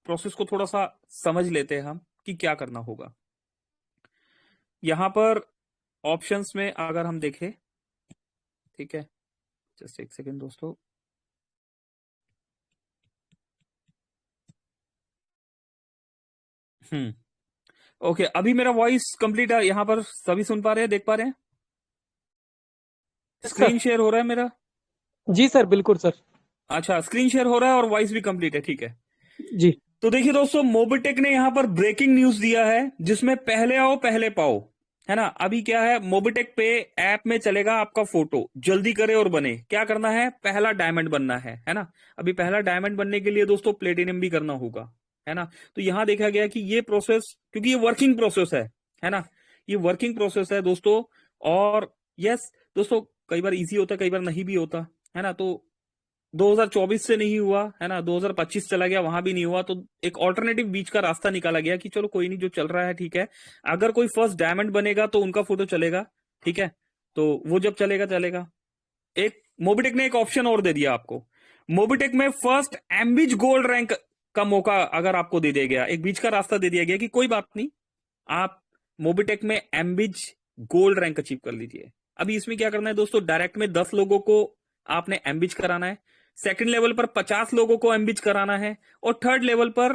प्रोसेस को थोड़ा सा समझ लेते हैं हम कि क्या करना होगा। यहां पर ऑप्शंस में अगर हम देखें, ठीक है, जस्ट एक सेकेंड दोस्तों। ओके, अभी मेरा वॉइस कंप्लीट है, यहां पर सभी सुन पा रहे हैं, देख पा रहे हैं, स्क्रीन शेयर हो रहा है मेरा? जी सर, बिल्कुल सर। अच्छा, स्क्रीन शेयर हो रहा है और वॉइस भी कंप्लीट है, ठीक है जी। तो देखिए दोस्तों, मोबिटेक ने यहां पर ब्रेकिंग न्यूज दिया है, जिसमें पहले आओ पहले पाओ, है ना। अभी क्या है, मोबिटेक पे ऐप में चलेगा आपका फोटो, जल्दी करे और बने। क्या करना है, पहला डायमंड बनना है ना। अभी पहला डायमंड बनने के लिए दोस्तों प्लेटिनियम भी करना होगा, है ना। तो यहां देखा गया कि ये प्रोसेस, क्योंकि ये वर्किंग प्रोसेस है ना, ये वर्किंग प्रोसेस है दोस्तों। और यस दोस्तों, कई बार इजी होता है, कई बार नहीं भी होता, है ना। तो 2024 से नहीं हुआ, है ना, 2025 चला गया, वहां भी नहीं हुआ, तो एक ऑल्टरनेटिव बीच का रास्ता निकाला गया कि चलो कोई नहीं, जो चल रहा है ठीक है। अगर कोई फर्स्ट डायमंड बनेगा तो उनका फोटो चलेगा, ठीक है, तो वो जब चलेगा चलेगा। एक मोबिटेक ने एक ऑप्शन और दे दिया आपको, मोबिटेक में फर्स्ट एम्बिज गोल्ड रैंक का मौका अगर आपको दे दिया गया, एक बीच का रास्ता दे दिया गया कि कोई बात नहीं, आप मोबिटेक में एम्बिज गोल्ड रैंक अचीव कर लीजिए। अभी इसमें क्या करना है दोस्तों, डायरेक्ट में 10 लोगों को आपने एम्बिज कराना है, सेकंड लेवल पर 50 लोगों को एम्बिज कराना है, और थर्ड लेवल पर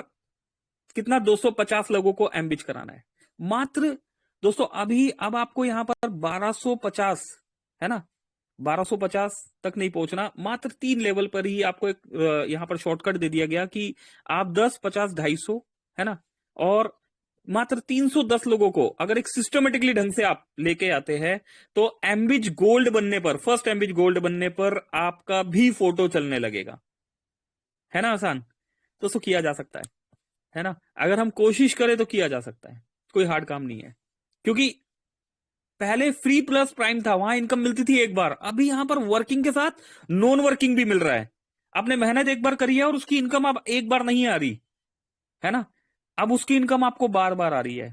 कितना, 250 लोगों को एम्बिज कराना है। मात्र दोस्तों अभी अब आपको यहां पर 1250, है ना, 1250 तक नहीं पहुंचना, मात्र 3 लेवल पर ही आपको एक यहां पर शॉर्टकट दे दिया गया कि आप 10, 50, 250, है ना, और मात्र 310 लोगों को अगर एक सिस्टमेटिकली ढंग से आप लेके आते हैं, तो एम्बिज गोल्ड बनने पर, फर्स्ट एम्बिज गोल्ड बनने पर आपका भी फोटो चलने लगेगा, है ना। आसान दोस्तों किया जा सकता है ना, अगर हम कोशिश करें तो किया जा सकता है, कोई हार्ड काम नहीं है। क्योंकि पहले फ्री प्लस प्राइम था, वहां इनकम मिलती थी एक बार, अभी यहां पर वर्किंग के साथ नॉन वर्किंग भी मिल रहा है। आपने मेहनत एक बार करी है और उसकी इनकम अब एक बार नहीं आ रही, है ना, अब उसकी इनकम आपको बार बार आ रही है।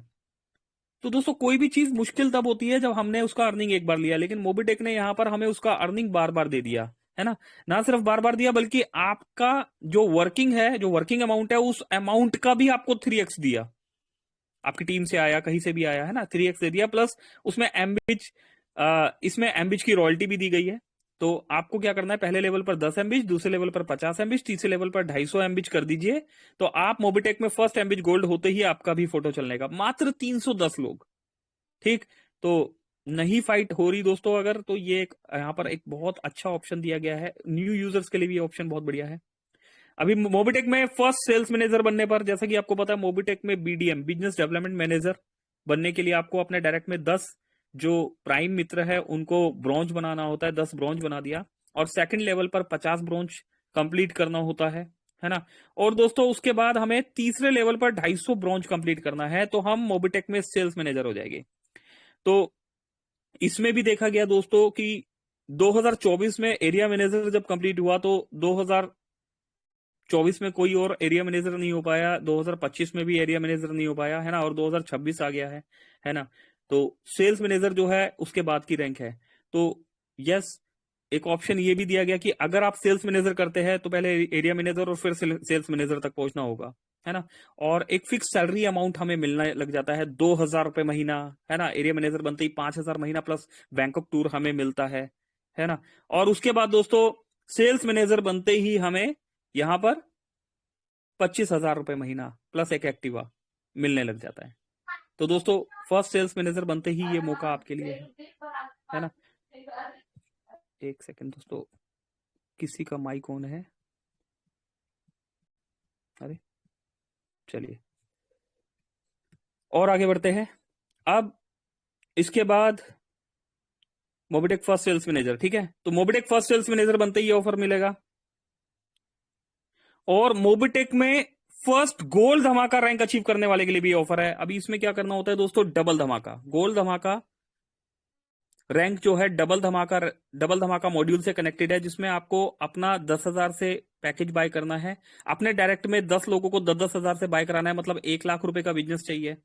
तो दोस्तों कोई भी चीज मुश्किल तब होती है जब हमने उसका अर्निंग एक बार लिया, लेकिन मोबिटेक ने यहां पर हमें उसका अर्निंग बार बार दे दिया, है ना। ना सिर्फ बार बार दिया, बल्कि आपका जो वर्किंग है, जो वर्किंग अमाउंट है, उस अमाउंट का भी आपको 3x दिया। आपकी टीम से आया, कहीं से भी आया, है ना, 3x दे दिया, प्लस उसमें एम्बिज, इसमें एम्बिज की रॉयल्टी भी दी गई है। तो आपको क्या करना है, पहले लेवल पर 10 एम्बिज, दूसरे लेवल पर 50 एम्बिज, तीसरे लेवल पर 250 एम्बिज कर दीजिए, तो आप मोबिटेक में फर्स्ट एम्बिज गोल्ड होते ही आपका भी फोटो चलने का। मात्र 310 लोग, ठीक। तो नहीं फाइट हो रही दोस्तों अगर, तो ये एक यहाँ पर एक बहुत अच्छा ऑप्शन दिया गया है, न्यू यूजर्स के लिए भी ऑप्शन बहुत बढ़िया है। अभी मोबिटेक में फर्स्ट सेल्स मैनेजर बनने पर, जैसा कि आपको पता है, मोबिटेक में बीडीएम, बिजनेस डेवलपमेंट मैनेजर बनने के लिए आपको अपने डायरेक्ट में 10 जो प्राइम मित्र है उनको ब्रॉन्ज बनाना होता है, 10 ब्रॉन्ज बना दिया, और सेकंड लेवल पर 50 ब्रॉन्ज कंप्लीट करना होता है ना। और दोस्तों उसके बाद हमें तीसरे लेवल पर 250 ब्रॉन्ज कंप्लीट करना है, तो हम मोबिटेक में सेल्स मैनेजर हो जाएंगे। तो इसमें भी देखा गया दोस्तों कि 50 ब्रॉन्ज कंप्लीट करने के बाद, है ना, 250 ब्रॉन्ज कंप्लीट करना है, तो हम मोबिटेक में सेल्स मैनेजर हो जाएंगे। तो इसमें भी देखा गया दोस्तों कि 50 ब्रॉन्ज कंप्लीट करने के बाद, है ना, 250 ब्रॉन्ज कंप्लीट करना है, तो हम मोबिटेक में सेल्स मैनेजर हो जाएंगे। तो इसमें भी देखा गया दोस्तों कि 2024 में एरिया मैनेजर जब कंप्लीट हुआ तो 2024 में कोई और एरिया मैनेजर नहीं हो पाया, 2025 में भी एरिया मैनेजर नहीं हो पाया, है ना, और 2026 आ गया है ना। तो सेल्स मैनेजर जो है उसके बाद की रैंक है। तो यस, एक ऑप्शन ये भी दिया गया कि अगर आप सेल्स मैनेजर करते हैं तो पहले एरिया मैनेजर और फिर सेल्स मैनेजर तक पहुंचना होगा, है ना। और एक फिक्स सैलरी अमाउंट हमें मिलना लग जाता है 2,000 रुपए महीना, है ना। एरिया मैनेजर बनते ही 5,000 महीना प्लस बैंकॉक टूर हमें मिलता है ना। और उसके बाद दोस्तों सेल्स मैनेजर बनते ही हमें यहां पर 25,000 रुपए महीना प्लस एक एक्टिवा मिलने लग जाता है। तो दोस्तों फर्स्ट सेल्स मैनेजर बनते ही ये मौका आपके लिए है ना। एक सेकंड दोस्तों, किसी का माइक ऑन है? अरे चलिए और आगे बढ़ते हैं। अब इसके बाद मोबिटेक फर्स्ट सेल्स मैनेजर, ठीक है। तो मोबिटेक फर्स्ट सेल्स मैनेजर बनते ही ऑफर मिलेगा। और मोबिटेक में फर्स्ट गोल्ड धमाका रैंक अचीव करने वाले के लिए भी ऑफर है। अभी इसमें क्या करना होता है दोस्तों, डबल धमाका, गोल्ड धमाका रैंक जो है डबल धमाका मॉड्यूल से कनेक्टेड है, जिसमें आपको अपना 10,000 से पैकेज बाय करना है। अपने डायरेक्ट में 10 लोगों को 10,000 से बाय कराना है, मतलब 1 लाख रुपए का बिजनेस चाहिए,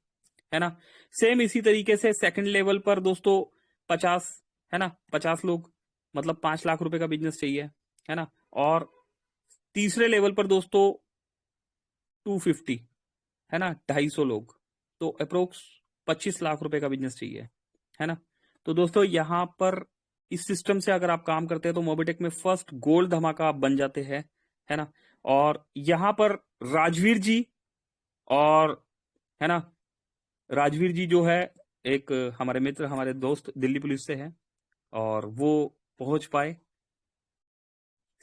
है ना। सेम इसी तरीके से सेकंड लेवल पर दोस्तों 50, है ना, 50 लोग मतलब 5 लाख रुपए का बिजनेस चाहिए, है ना। और तीसरे लेवल पर दोस्तों 250, है ना, 250 लोग, तो अप्रोक्स 25 लाख रुपए का बिजनेस चाहिए, है ना। तो दोस्तों यहां पर इस सिस्टम से अगर आप काम करते हैं तो मोबिटेक में फर्स्ट गोल्ड धमाका आप बन जाते हैं, है ना। और यहां पर राजवीर जी और, है ना, राजवीर जी जो है एक हमारे मित्र, हमारे दोस्त दिल्ली पुलिस से हैं, और वो पहुंच पाए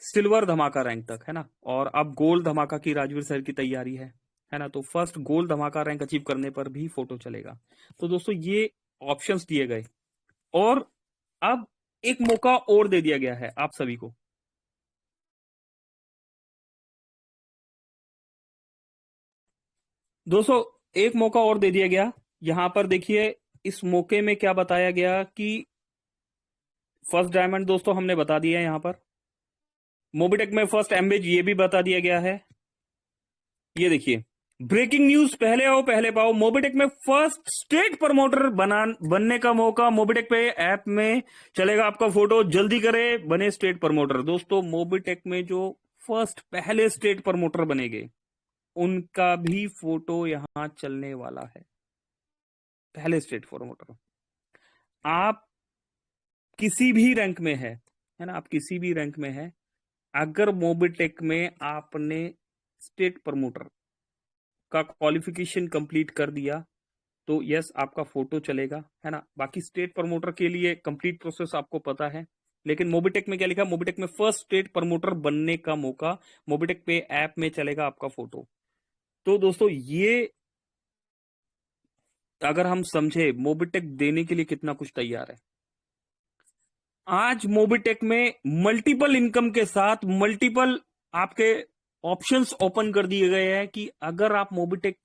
सिल्वर धमाका रैंक तक, है ना। और अब गोल्ड धमाका की राजवीर सर की तैयारी है ना। तो फर्स्ट गोल्ड धमाका रैंक अचीव करने पर भी फोटो चलेगा। तो दोस्तों ये ऑप्शंस दिए गए, और अब एक मौका और दे दिया गया है आप सभी को। दोस्तों एक मौका और दे दिया गया, यहां पर देखिए इस मौके में क्या बताया गया कि फर्स्ट डायमंड दोस्तों हमने बता दिया है, यहां पर मोबिटेक में फर्स्ट एमबेज ये भी बता दिया गया है। ये देखिए ब्रेकिंग न्यूज, पहले आओ पहले पाओ, मोबिटेक में फर्स्ट स्टेट प्रमोटर बनने का मौका, मोबिटेक पे ऐप में चलेगा आपका फोटो, जल्दी करे बने स्टेट प्रमोटर। दोस्तों मोबिटेक में जो फर्स्ट पहले स्टेट प्रमोटर बनेंगे उनका भी फोटो यहां चलने वाला है, पहले स्टेट प्रमोटर। आप किसी भी रैंक में है ना, आप किसी भी रैंक में है, अगर मोबिटेक में आपने स्टेट प्रमोटर का क्वालिफिकेशन कंप्लीट कर दिया तो यस आपका फोटो चलेगा, है ना। बाकी स्टेट प्रमोटर के लिए कंप्लीट प्रोसेस आपको पता है, लेकिन मोबिटेक में क्या लिखा, मोबिटेक में फर्स्ट स्टेट प्रमोटर बनने का मौका, मोबिटेक पे ऐप में चलेगा आपका फोटो। तो दोस्तों ये अगर हम समझे मोबिटेक देने के लिए कितना कुछ तैयार है। आज मोबिटेक में मल्टीपल इनकम के साथ मल्टीपल आपके ऑप्शंस ओपन कर दिए गए हैं कि अगर आप मोबिटेक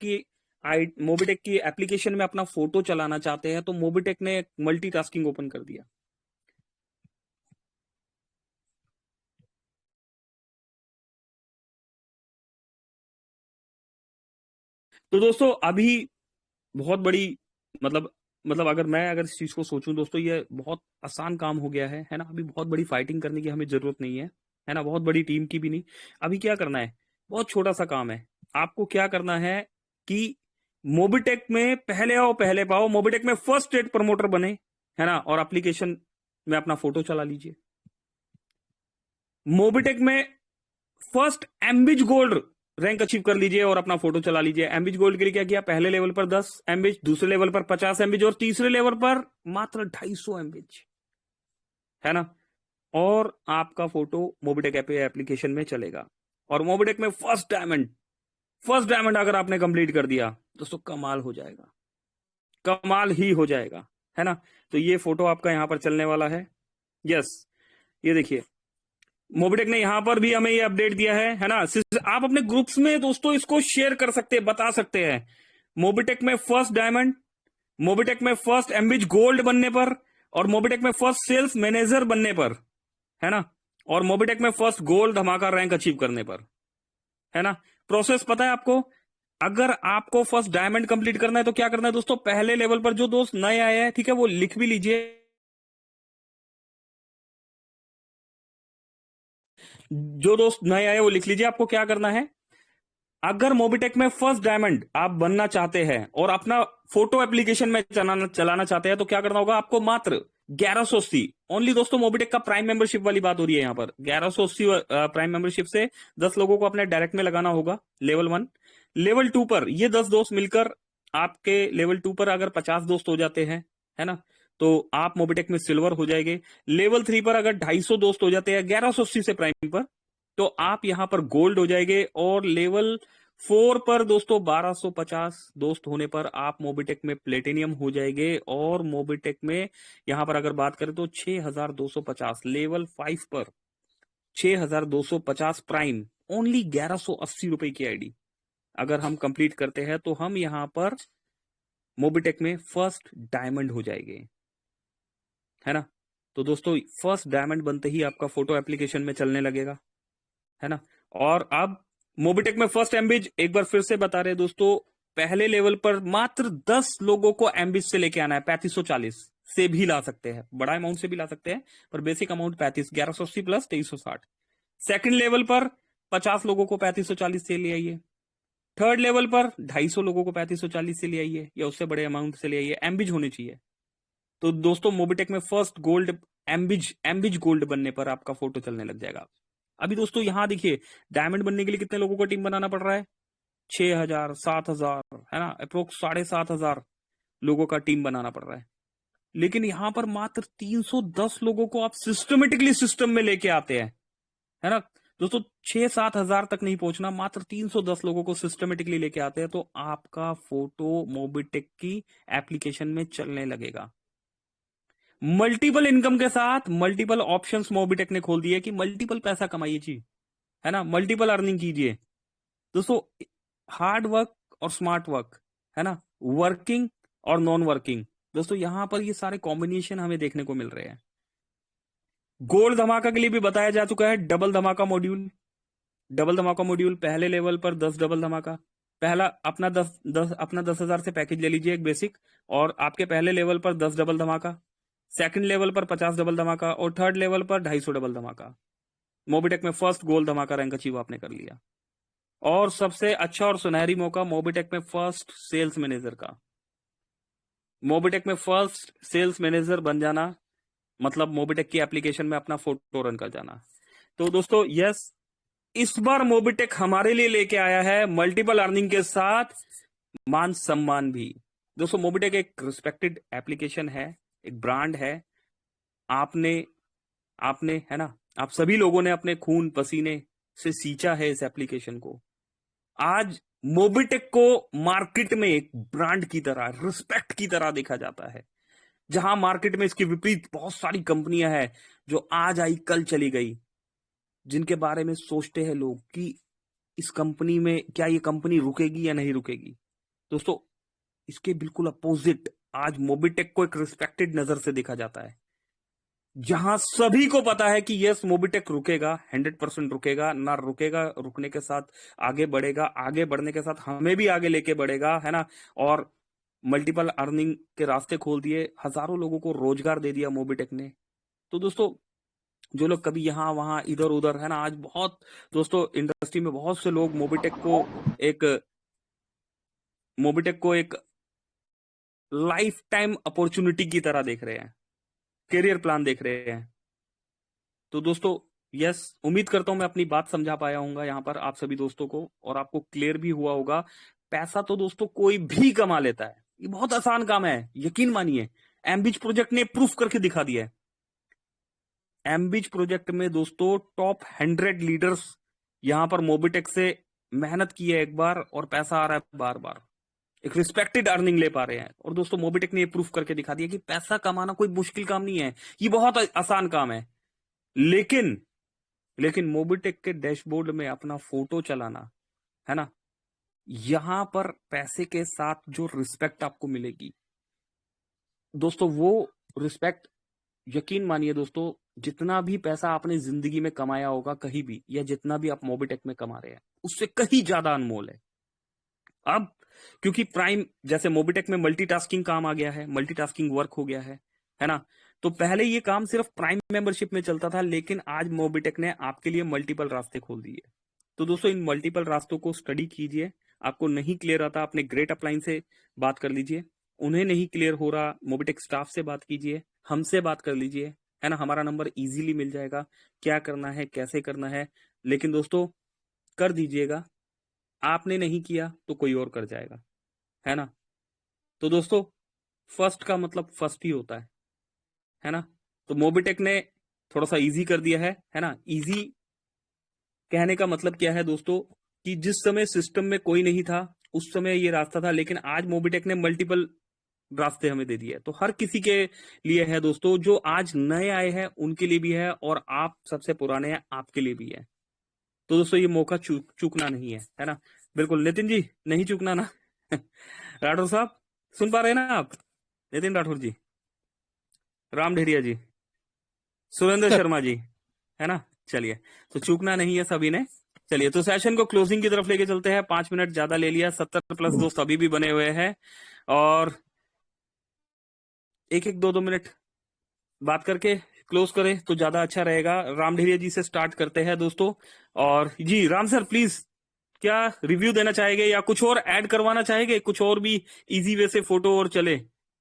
की एप्लीकेशन में अपना फोटो चलाना चाहते हैं तो मोबिटेक ने मल्टीटास्किंग ओपन कर दिया। तो दोस्तों अभी बहुत बड़ी मतलब अगर इस चीज को सोचूं दोस्तों, ये बहुत आसान काम हो गया है ना। अभी बहुत बड़ी फाइटिंग करने की हमें जरूरत नहीं है ना, बहुत बड़ी टीम की भी नहीं। अभी क्या करना है, बहुत छोटा सा काम है। आपको क्या करना है कि मोबिटेक में पहले आओ पहले पाओ, मोबिटेक में फर्स्ट स्टेट प्रमोटर बने, है ना, और एप्लीकेशन में अपना फोटो चला लीजिए। मोबिटेक में फर्स्ट एम्बिज गोल्ड रैंक अचीव कर लीजिए और अपना फोटो चला लीजिए। एम्बिज गोल्ड के लिए क्या किया, पहले लेवल पर 10 एम्बिज, दूसरे लेवल पर 50 एम्बिज, और तीसरे लेवल पर मात्र 250 एम्बिज, है ना। और आपका फोटो मोबिटेक एप्लीकेशन में चलेगा। और मोबिटेक में फर्स्ट डायमंड अगर आपने कंप्लीट कर दिया दोस्तों कमाल हो जाएगा, कमाल ही हो जाएगा, है ना। तो ये फोटो आपका यहां पर चलने वाला है। यस ये देखिए मोबिटेक ने यहां पर भी हमें ये अपडेट दिया है ना। आप अपने ग्रुप्स में दोस्तों इसको शेयर कर सकते हैं, बता सकते हैं। मोबिटेक में फर्स्ट डायमंड, मोबिटेक में फर्स्ट एम्बिज गोल्ड बनने पर और मोबिटेक में फर्स्ट सेल्स मैनेजर बनने पर, है ना, और मोबिटेक में फर्स्ट गोल्ड धमाका रैंक अचीव करने पर, है ना। प्रोसेस पता है आपको? अगर आपको फर्स्ट डायमंड कंप्लीट करना है तो क्या करना है दोस्तों, पहले लेवल पर जो दोस्त नए आए हैं, ठीक है, वो लिख भी लीजिए, जो दोस्त नए आए वो लिख लीजिए। आपको क्या करना है, अगर मोबिटेक में फर्स्ट डायमंड आप बनना चाहते हैं और अपना फोटो एप्लीकेशन में चलाना चाहते हैं तो क्या करना होगा आपको, मात्र 1180 ओनली दोस्तों। मोबिटेक का प्राइम मेंबरशिप वाली बात हो रही है यहां पर। 1180 प्राइम मेंबरशिप से 10 लोगों को अपने डायरेक्ट में लगाना होगा लेवल 1। लेवल 2 पर ये 10 दोस्त मिलकर आपके लेवल 2 पर अगर 50 दोस्त हो जाते हैं, है ना, तो आप मोबिटेक में सिल्वर हो जाएंगे। लेवल 3 पर अगर 250 दोस्त हो जाते हैं 1180 से प्राइम पर, तो आप यहां पर गोल्ड हो जाएंगे। और लेवल 4 पर दोस्तों 1250 दोस्त होने पर आप मोबिटेक में प्लेटिनियम हो जाएंगे। और मोबिटेक में यहां पर अगर बात करें तो 6250 लेवल 5 पर 6250 प्राइम ओनली 1180 रुपए की आईडी अगर हम कंप्लीट करते हैं तो हम यहां पर मोबिटेक में फर्स्ट डायमंड हो जाएंगे, है ना। तो दोस्तों फर्स्ट डायमंड बनते ही आपका फोटो एप्लीकेशन में चलने लगेगा, है ना। और अब मोबिटेक में फर्स्ट एम्बिज एक बार फिर से बता रहे दोस्तों, पहले लेवल पर मात्र 10 लोगों को एम्बिज से लेके आना है। 3540 से भी ला सकते हैं, बड़ा अमाउंट से भी ला सकते हैं, पर basic amount 35 1180 plus 2360। Second level पर 50 लोगों को 3540 से ले आइए। थर्ड लेवल पर 250 लोगों को 3540 से ले आइए, या उससे बड़े अमाउंट से ले आइए, एम्बिज होने चाहिए। तो दोस्तों मोबिटेक में फर्स्ट गोल्ड एम्बिज गोल्ड बनने पर आपका फोटो चलने लग जाएगा। अभी दोस्तों यहां देखिए, डायमंड बनने के लिए कितने लोगों को टीम बनाना पड़ रहा है, 6000 7000, है ना, अप्रोक्स 7500 लोगों का टीम बनाना पड़ रहा है। लेकिन यहां पर मात्र 310 लोगों को आप सिस्टमेटिकली सिस्टम में लेके आते हैं, है ना दोस्तों। 6-7 हजार तक नहीं पहुंचना, मात्र 310 लोगों को सिस्टमेटिकली लेके आते हैं तो आपका फोटो मोबिटेक की एप्लीकेशन में चलने लगेगा। मल्टीपल इनकम के साथ मल्टीपल ऑप्शंस मोबिटेक ने खोल दिए कि मल्टीपल पैसा कमाइए जी, है ना, मल्टीपल अर्निंग कीजिए दोस्तों। हार्ड वर्क और स्मार्ट वर्क, है ना, वर्किंग और नॉन वर्किंग, दोस्तों यहां पर ये सारे कॉम्बिनेशन हमें देखने को मिल रहे हैं। गोल्ड धमाका के लिए भी बताया जा चुका है डबल धमाका मॉड्यूल। डबल धमाका मॉड्यूल पहले लेवल पर 10 डबल धमाका, पहला अपना 10,000 से पैकेज ले लीजिए एक बेसिक, और आपके पहले लेवल पर 10 डबल धमाका, सेकंड लेवल पर 50 डबल धमाका, और थर्ड लेवल पर 250 डबल धमाका। मोबिटेक में फर्स्ट गोल्ड धमाका रैंक अचीव आपने कर लिया। और सबसे अच्छा और सुनहरी मौका मोबिटेक में फर्स्ट सेल्स मैनेजर का। मोबिटेक में फर्स्ट सेल्स मैनेजर बन जाना मतलब मोबिटेक की एप्लीकेशन में अपना फोटो रन कर जाना। तो दोस्तों यस, इस बार मोबिटेक हमारे लिए लेके आया है मल्टीपल अर्निंग के साथ मान सम्मान भी। दोस्तों मोबिटेक एक रिस्पेक्टेड एप्लीकेशन है, एक ब्रांड है। आपने है ना, आप सभी लोगों ने अपने खून पसीने से सींचा है इस एप्लीकेशन को। आज मोबिटेक को मार्केट में एक ब्रांड की तरह, रिस्पेक्ट की तरह देखा जाता है। जहां मार्केट में इसके विपरीत बहुत सारी कंपनियां हैं जो आज आई कल चली गई, जिनके बारे में सोचते हैं लोग कि इस कंपनी में क्या ये कंपनी रुकेगी या नहीं रुकेगी। दोस्तों इसके बिल्कुल अपोजिट आज मोबिटेक को एक रिस्पेक्टेड नजर से देखा जाता है, जहां सभी को पता है कि यस मोबिटेक रुकेगा, 100% रुकेगा, ना रुकेगा, रुकने के साथ आगे बढ़ेगा, आगे बढ़ने के साथ हमें भी आगे लेके बढ़ेगा, है ना। और मल्टीपल अर्निंग के रास्ते खोल दिए, हजारों लोगों को रोजगार दे दिया मोबिटेक ने। तो दोस्तों जो लोग कभी यहां वहां इधर उधर, है ना, आज बहुत दोस्तों इंडस्ट्री में बहुत से लोग मोबिटेक को एक लाइफ टाइम अपॉर्चुनिटी की तरह देख रहे हैं, करियर प्लान देख रहे हैं। तो दोस्तों यस, उम्मीद करता हूं मैं अपनी बात समझा पाया हूंगा यहां पर आप सभी दोस्तों को, और आपको क्लियर भी हुआ होगा। पैसा तो दोस्तों कोई भी कमा लेता है, ये बहुत आसान काम है, यकीन मानिए। एम्बिज प्रोजेक्ट ने प्रूफ करके दिखा दिया है। एम्बिज प्रोजेक्ट में दोस्तों टॉप 100 लीडर्स यहां पर मोबिटेक से मेहनत की है एक बार, और पैसा आ रहा है बार बार, एक रिस्पेक्टेड अर्निंग ले पा रहे हैं। और दोस्तों मोबिटेक ने ये प्रूफ करके दिखा दिया कि पैसा कमाना कोई मुश्किल काम नहीं है, ये बहुत आसान काम है। लेकिन मोबिटेक के डैशबोर्ड में अपना फोटो चलाना, है ना, यहां पर पैसे के साथ जो रिस्पेक्ट आपको मिलेगी दोस्तों, वो रिस्पेक्ट यकीन मानिए दोस्तों, जितना भी पैसा आपने जिंदगी में कमाया होगा कहीं भी, या जितना भी आप मोबिटेक में कमा रहे हैं, उससे कहीं ज्यादा अनमोल है। अब क्योंकि प्राइम जैसे मोबिटेक में मल्टीटास्किंग काम आ गया है, मल्टीटास्किंग वर्क हो गया है ना। तो पहले ये काम सिर्फ प्राइम मेंबरशिप में चलता था, लेकिन आज मोबिटेक ने आपके लिए मल्टीपल रास्ते खोल दिए। तो दोस्तों, इन मल्टीपल रास्तों को स्टडी कीजिए। आपको नहीं क्लियर आता, अपने ग्रेट अपलाइन से बात कर लीजिए। उन्हें नहीं क्लियर हो रहा, मोबिटेक स्टाफ से बात कीजिए, हमसे बात कर लीजिए, है ना। हमारा नंबर इजीली मिल जाएगा, क्या करना है, कैसे करना है। लेकिन दोस्तों, कर दीजिएगा। आपने नहीं किया तो कोई और कर जाएगा, है ना। तो दोस्तों, फर्स्ट का मतलब फर्स्ट ही होता है ना। तो मोबिटेक ने थोड़ा सा इजी कर दिया है ना। इजी कहने का मतलब क्या है दोस्तों, कि जिस समय सिस्टम में कोई नहीं था उस समय ये रास्ता था, लेकिन आज मोबिटेक ने मल्टीपल रास्ते हमें दे दिए। तो हर किसी के लिए है दोस्तों, जो आज नए आए हैं उनके लिए भी है, और आप सबसे पुराने हैं आपके लिए भी है। तो दोस्तों, ये मौका चूकना नहीं है ना। बिल्कुल नितिन जी, नहीं चूकना ना। राठौर साहब, सुन पा रहे हैं ना आप? नितिन राठौर जी, राम ढेरिया जी, सुरेंद्र शर्मा जी, है ना। चलिए, तो चूकना नहीं है सभी ने। चलिए, तो सेशन को क्लोजिंग की तरफ लेके चलते हैं। 5 मिनट ज्यादा ले लिया, 70 प्लस दोस्त अभी भी बने हुए हैं, और एक 2 मिनट बात करके क्लोज करें तो ज्यादा अच्छा रहेगा। राम ढेरिया जी से स्टार्ट करते हैं दोस्तों। और जी राम सर, प्लीज क्या रिव्यू देना चाहेंगे, या कुछ और ऐड करवाना चाहेंगे, कुछ और भी इजी वे से फोटो और चले,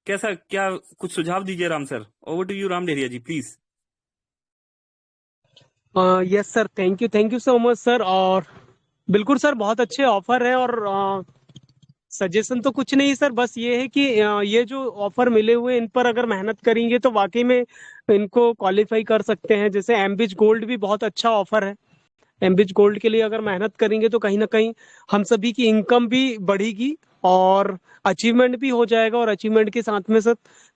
कैसा, क्या कुछ सुझाव दीजिए Ram sir. Over to you Ram Dheria ji, please. Yes sir, thank you so much sir. और बिल्कुल सर, बहुत अच्छे ऑफर है। और सजेशन तो कुछ नहीं सर, बस ये है कि ये जो ऑफर मिले हुए इन पर अगर मेहनत करेंगे तो वाकई में इनको क्वालिफाई कर सकते हैं। जैसे एमबिच गोल्ड भी बहुत अच्छा ऑफर है। एमबिच गोल्ड के लिए अगर मेहनत करेंगे तो कहीं ना कहीं हम सभी की इनकम भी बढ़ेगी और अचीवमेंट भी हो जाएगा। और अचीवमेंट के साथ में सर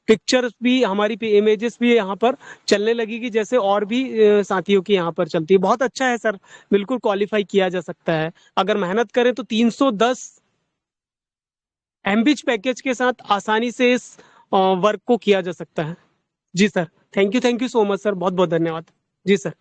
पिक्चर्स भी, हमारी इमेजेस भी यहाँ पर चलने लगेगी, जैसे और भी साथियों की यहाँ पर चलती है। बहुत अच्छा है सर, बिल्कुल क्वालिफाई किया जा सकता है। अगर मेहनत करें तो 310 एमबिच पैकेज के साथ आसानी से इस वर्क को किया जा सकता है। जी sir, thank you so much sir, बहुत बहुत धन्यवाद। जी सर।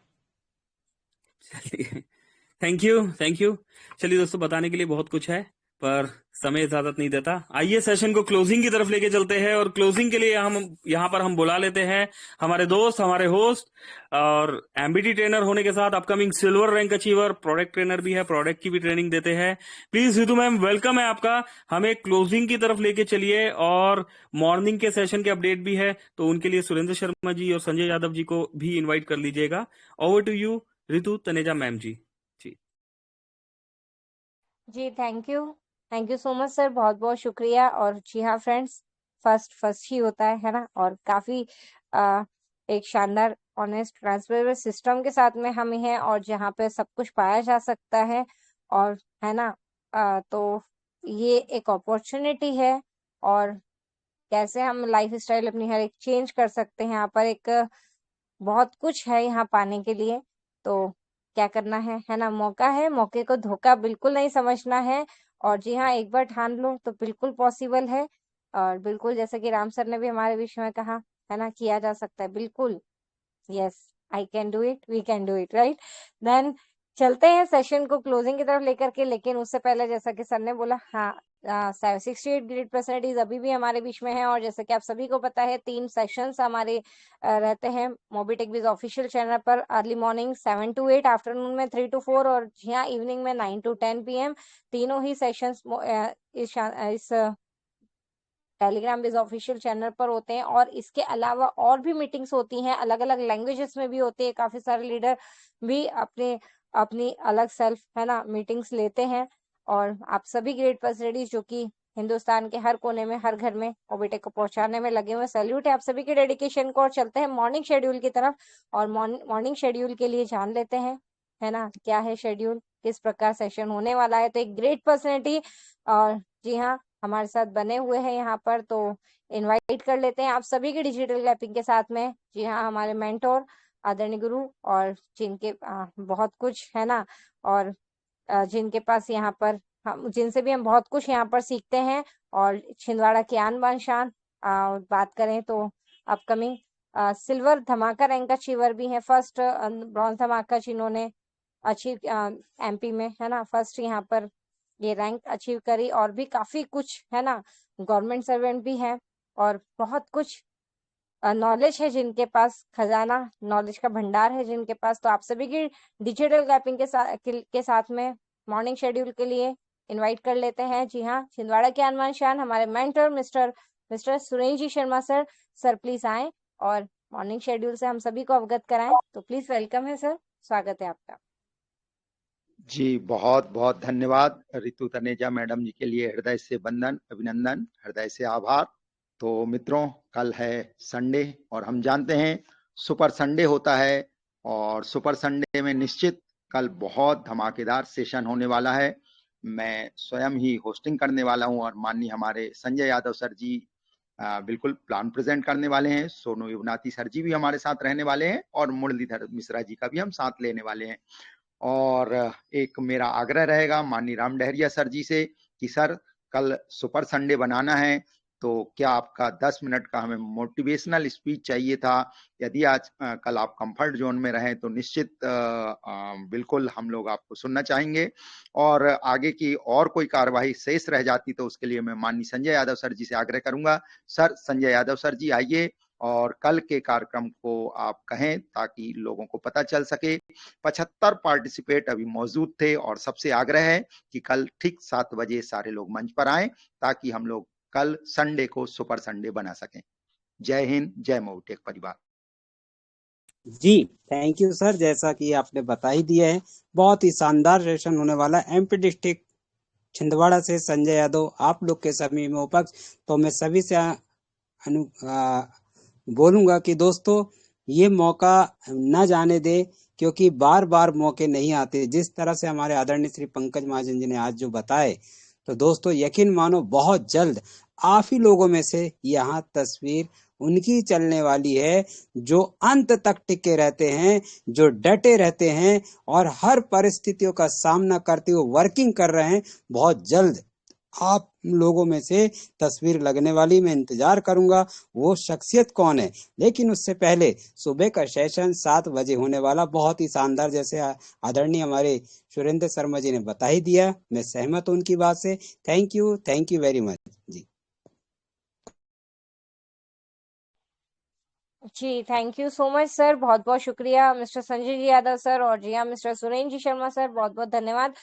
Thank you. चलिए दोस्तों, बताने के लिए बहुत कुछ है, पर समय इजाजत नहीं देता। आइए सेशन को क्लोजिंग की तरफ लेके चलते हैं, और क्लोजिंग के लिए हम यहाँ पर हम बुला लेते हैं हमारे दोस्त, हमारे होस्ट, और एमबीटी ट्रेनर होने के साथ upcoming silver rank achiever, product trainer भी है, प्रोडक्ट की भी ट्रेनिंग देते हैं। प्लीज रितु मैम, वेलकम है आपका। हमें क्लोजिंग की तरफ लेके चलिए, और मॉर्निंग के सेशन के अपडेट भी है, तो उनके लिए सुरेंद्र शर्मा जी और संजय यादव जी को भी इन्वाइट कर लीजिएगा। Over to you Ritu, Taneja ma'am ji. जी thank you so much sir, बहुत बहुत शुक्रिया। और जी हाँ फ्रेंड्स, फर्स्ट ही होता है ना। और काफी एक शानदार ऑनेस्ट ट्रांसपेरेंट सिस्टम के साथ में हम हैं, और जहाँ पे सब कुछ पाया जा सकता है, और है ना। तो ये एक अपॉर्चुनिटी है, और कैसे हम लाइफ स्टाइल अपनी हर एक चेंज कर सकते हैं। यहाँ पर एक बहुत कुछ है यहाँ पाने के लिए। तो क्या करना है ना, मौका है, मौके को धोखा बिल्कुल नहीं समझना है। और जी हाँ, एक बार ठान लो तो बिल्कुल पॉसिबल है। और बिल्कुल जैसे कि राम सर ने भी हमारे विषय में कहा है ना, किया जा सकता है बिल्कुल। Yes, I can do it, we can do it, right. Then चलते हैं सेशन को क्लोजिंग की तरफ लेकर के, लेकिन उससे पहले जैसा कि सर ने बोला, हाँ 68 ग्रेड परसेंटेज अभी भी हमारे बीच में है। और जैसे कि आप सभी को पता है, 3 सेशंस हमारे रहते हैं मोबीटेक बिज ऑफिशियल चैनल पर। अर्ली मॉर्निंग 7 to 8, आफ्टरनून में 3 to 4, और यहाँ इवनिंग में 9 to 10 PM। तीनों ही सेशंस इस टेलीग्राम बेस ऑफिशियल चैनल पर होते हैं। और इसके अलावा और भी मीटिंग्स होती हैं, अलग अलग लैंग्वेजेस में भी होती है। काफी सारे लीडर भी अपनी अलग सेल्फ है ना मीटिंग्स लेते हैं। और आप सभी ग्रेट पर्सनैलिटीज जो कि हिंदुस्तान के हर कोने में, हर घर में ओबीटेक को पहुंचाने में लगे हुए, सैल्यूट है आप सभी के डेडिकेशन को। और चलते हैं मॉर्निंग शेड्यूल की तरफ, और मॉर्निंग शेड्यूल के लिए जान लेते हैं है ना, क्या है शेड्यूल, किस प्रकार सेशन होने वाला है। तो एक ग्रेट पर्सनैलिटी, और जी हाँ, हमारे साथ बने हुए हैं यहाँ पर, तो इनवाइट कर लेते हैं आप सभी के डिजिटल क्लैपिंग के साथ में। जी हाँ, हमारे मेंटोर, आदरणीय गुरु, और जिनके बहुत कुछ है ना, और जिनके पास यहाँ पर जिनसे भी हम बहुत कुछ यहाँ पर सीखते हैं। और छिंदवाड़ा की आन बान शान बात करें तो अपकमिंग सिल्वर धमाका रैंक अचीवर भी हैं, फर्स्ट ब्रॉन्ज धमाका जिन्होंने अचीव एमपी में, है ना, फर्स्ट यहाँ पर ये रैंक अचीव करी। और भी काफी कुछ, है ना, गवर्नमेंट सर्वेंट भी हैं और बहुत कुछ नॉलेज है जिनके पास, खजाना नॉलेज का भंडार है जिनके पास। तो आप सभी की डिजिटल गैपिंग के साथ में मॉर्निंग शेड्यूल के लिए इनवाइट कर लेते हैं। जी हाँ, छिंदवाड़ा के अनमान शान हमारे mentor mister Surendra ji Sharma sir please आए और मॉर्निंग शेड्यूल से हम सभी को अवगत कराएं। तो प्लीज वेलकम है सर, स्वागत है आपका। जी बहुत बहुत धन्यवाद रितु तनेजा मैडम जी के लिए हृदय से वंदन, अभिनंदन, हृदय से आभार। तो मित्रों, कल है संडे और हम जानते हैं सुपर संडे होता है और सुपर संडे में निश्चित कल बहुत धमाकेदार सेशन होने वाला है। मैं स्वयं ही होस्टिंग करने वाला हूं और माननीय हमारे संजय यादव सर जी बिल्कुल प्लान प्रेजेंट करने वाले हैं। सोनू युवनाथी सर जी भी हमारे साथ रहने वाले हैं और मुरलीधर मिश्रा जी का भी हम साथ लेने वाले हैं। और एक मेरा आग्रह रहेगा माननीय राम डहरिया सर जी से कि सर कल सुपर संडे बनाना है, तो क्या आपका 10 मिनट का हमें मोटिवेशनल स्पीच चाहिए था। यदि आज कल आप कंफर्ट जोन में रहें तो निश्चित बिल्कुल हम लोग आपको सुनना चाहेंगे। और आगे की और कोई कार्यवाही शेष रह जाती तो उसके लिए मैं माननीय संजय यादव सर जी से आग्रह करूंगा। सर संजय यादव सर जी आइए और कल के कार्यक्रम को आप कहें ताकि लोगों को पता चल सके। 75 पार्टिसिपेट अभी मौजूद थे और सबसे आग्रह है कि कल ठीक 7 बजे सारे लोग मंच पर आएं ताकि हम लोग कल संडे को सुपर संडे बना सकें। जय हिंद, जय मऊटेक परिवार। जी थैंक यू सर, जैसा कि आपने बता ही दिया है बहुत ही शानदार सेशन होने वाला है। एमपी डिस्ट्रिक्ट छिंदवाड़ा से संजय यादव आप लोग के सभी में उपस्थ। तो मैं सभी से बोलूंगा कि दोस्तों ये मौका न जाने दे, क्योंकि बार बार मौके नहीं आते। जिस तरह से हमारे आदरणीय श्री पंकज महाजन जी ने आज जो बताए, तो दोस्तों यकीन मानो बहुत जल्द आप ही लोगों में से यहाँ तस्वीर उनकी चलने वाली है जो अंत तक टिके रहते हैं, जो डटे रहते हैं और हर परिस्थितियों का सामना करते हुए वर्किंग कर रहे हैं। बहुत जल्द आप लोगों में से तस्वीर लगने वाली, मैं इंतजार करूंगा वो शख्सियत कौन है। लेकिन उससे पहले सुबह का सेशन 7 बजे होने वाला, बहुत ही शानदार, जैसे आदरणीय हमारे सुरेंद्र शर्मा जी ने बता ही दिया। मैं सहमत हूं उनकी बात से। थैंक यू वेरी मच जी। जी thank you so much sir, बहुत बहुत शुक्रिया मिस्टर संजय जी यादव सर और जी हाँ मिस्टर सुरेंद्र जी शर्मा सर, बहुत बहुत धन्यवाद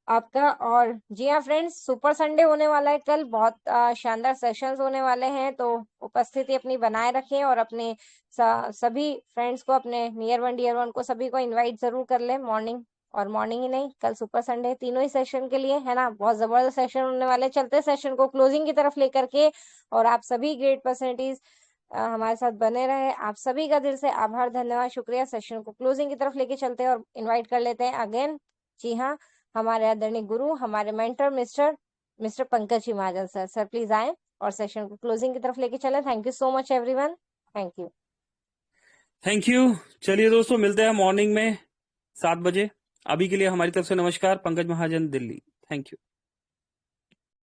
आपका। और जी हाँ फ्रेंड्स, सुपर संडे होने वाला है कल, बहुत शानदार सेशंस होने वाले हैं। तो उपस्थिति अपनी बनाए रखें और अपने सभी फ्रेंड्स को, अपने नियर वन डियर वन को, सभी को इनवाइट जरूर कर ले। मॉर्निंग और मॉर्निंग ही नहीं, कल सुपर संडे तीनों ही सेशन के लिए, है ना, बहुत जबरदस्त सेशन होने वाले। चलते सेशन को क्लोजिंग की तरफ लेकर के, और आप सभी ग्रेट पर्सनैलिटीज हमारे साथ बने रहे। आप सभी का दिल से आभार, धन्यवाद, शुक्रिया। सेशन को क्लोजिंग की तरफ लेके चलते हैं और इनवाइट कर लेते हैं अगेन, जी हाँ, हमारे आदरणीय गुरु, हमारे mentor mister Pankaj ji Mahajan sir please आए और सेशन को क्लोजिंग की तरफ लेके चले। Thank you so much everyone, thank you. चलिए दोस्तों, मिलते हैं मॉर्निंग में 7 बजे। अभी के लिए हमारी तरफ से नमस्कार। पंकज महाजन, दिल्ली। Thank you.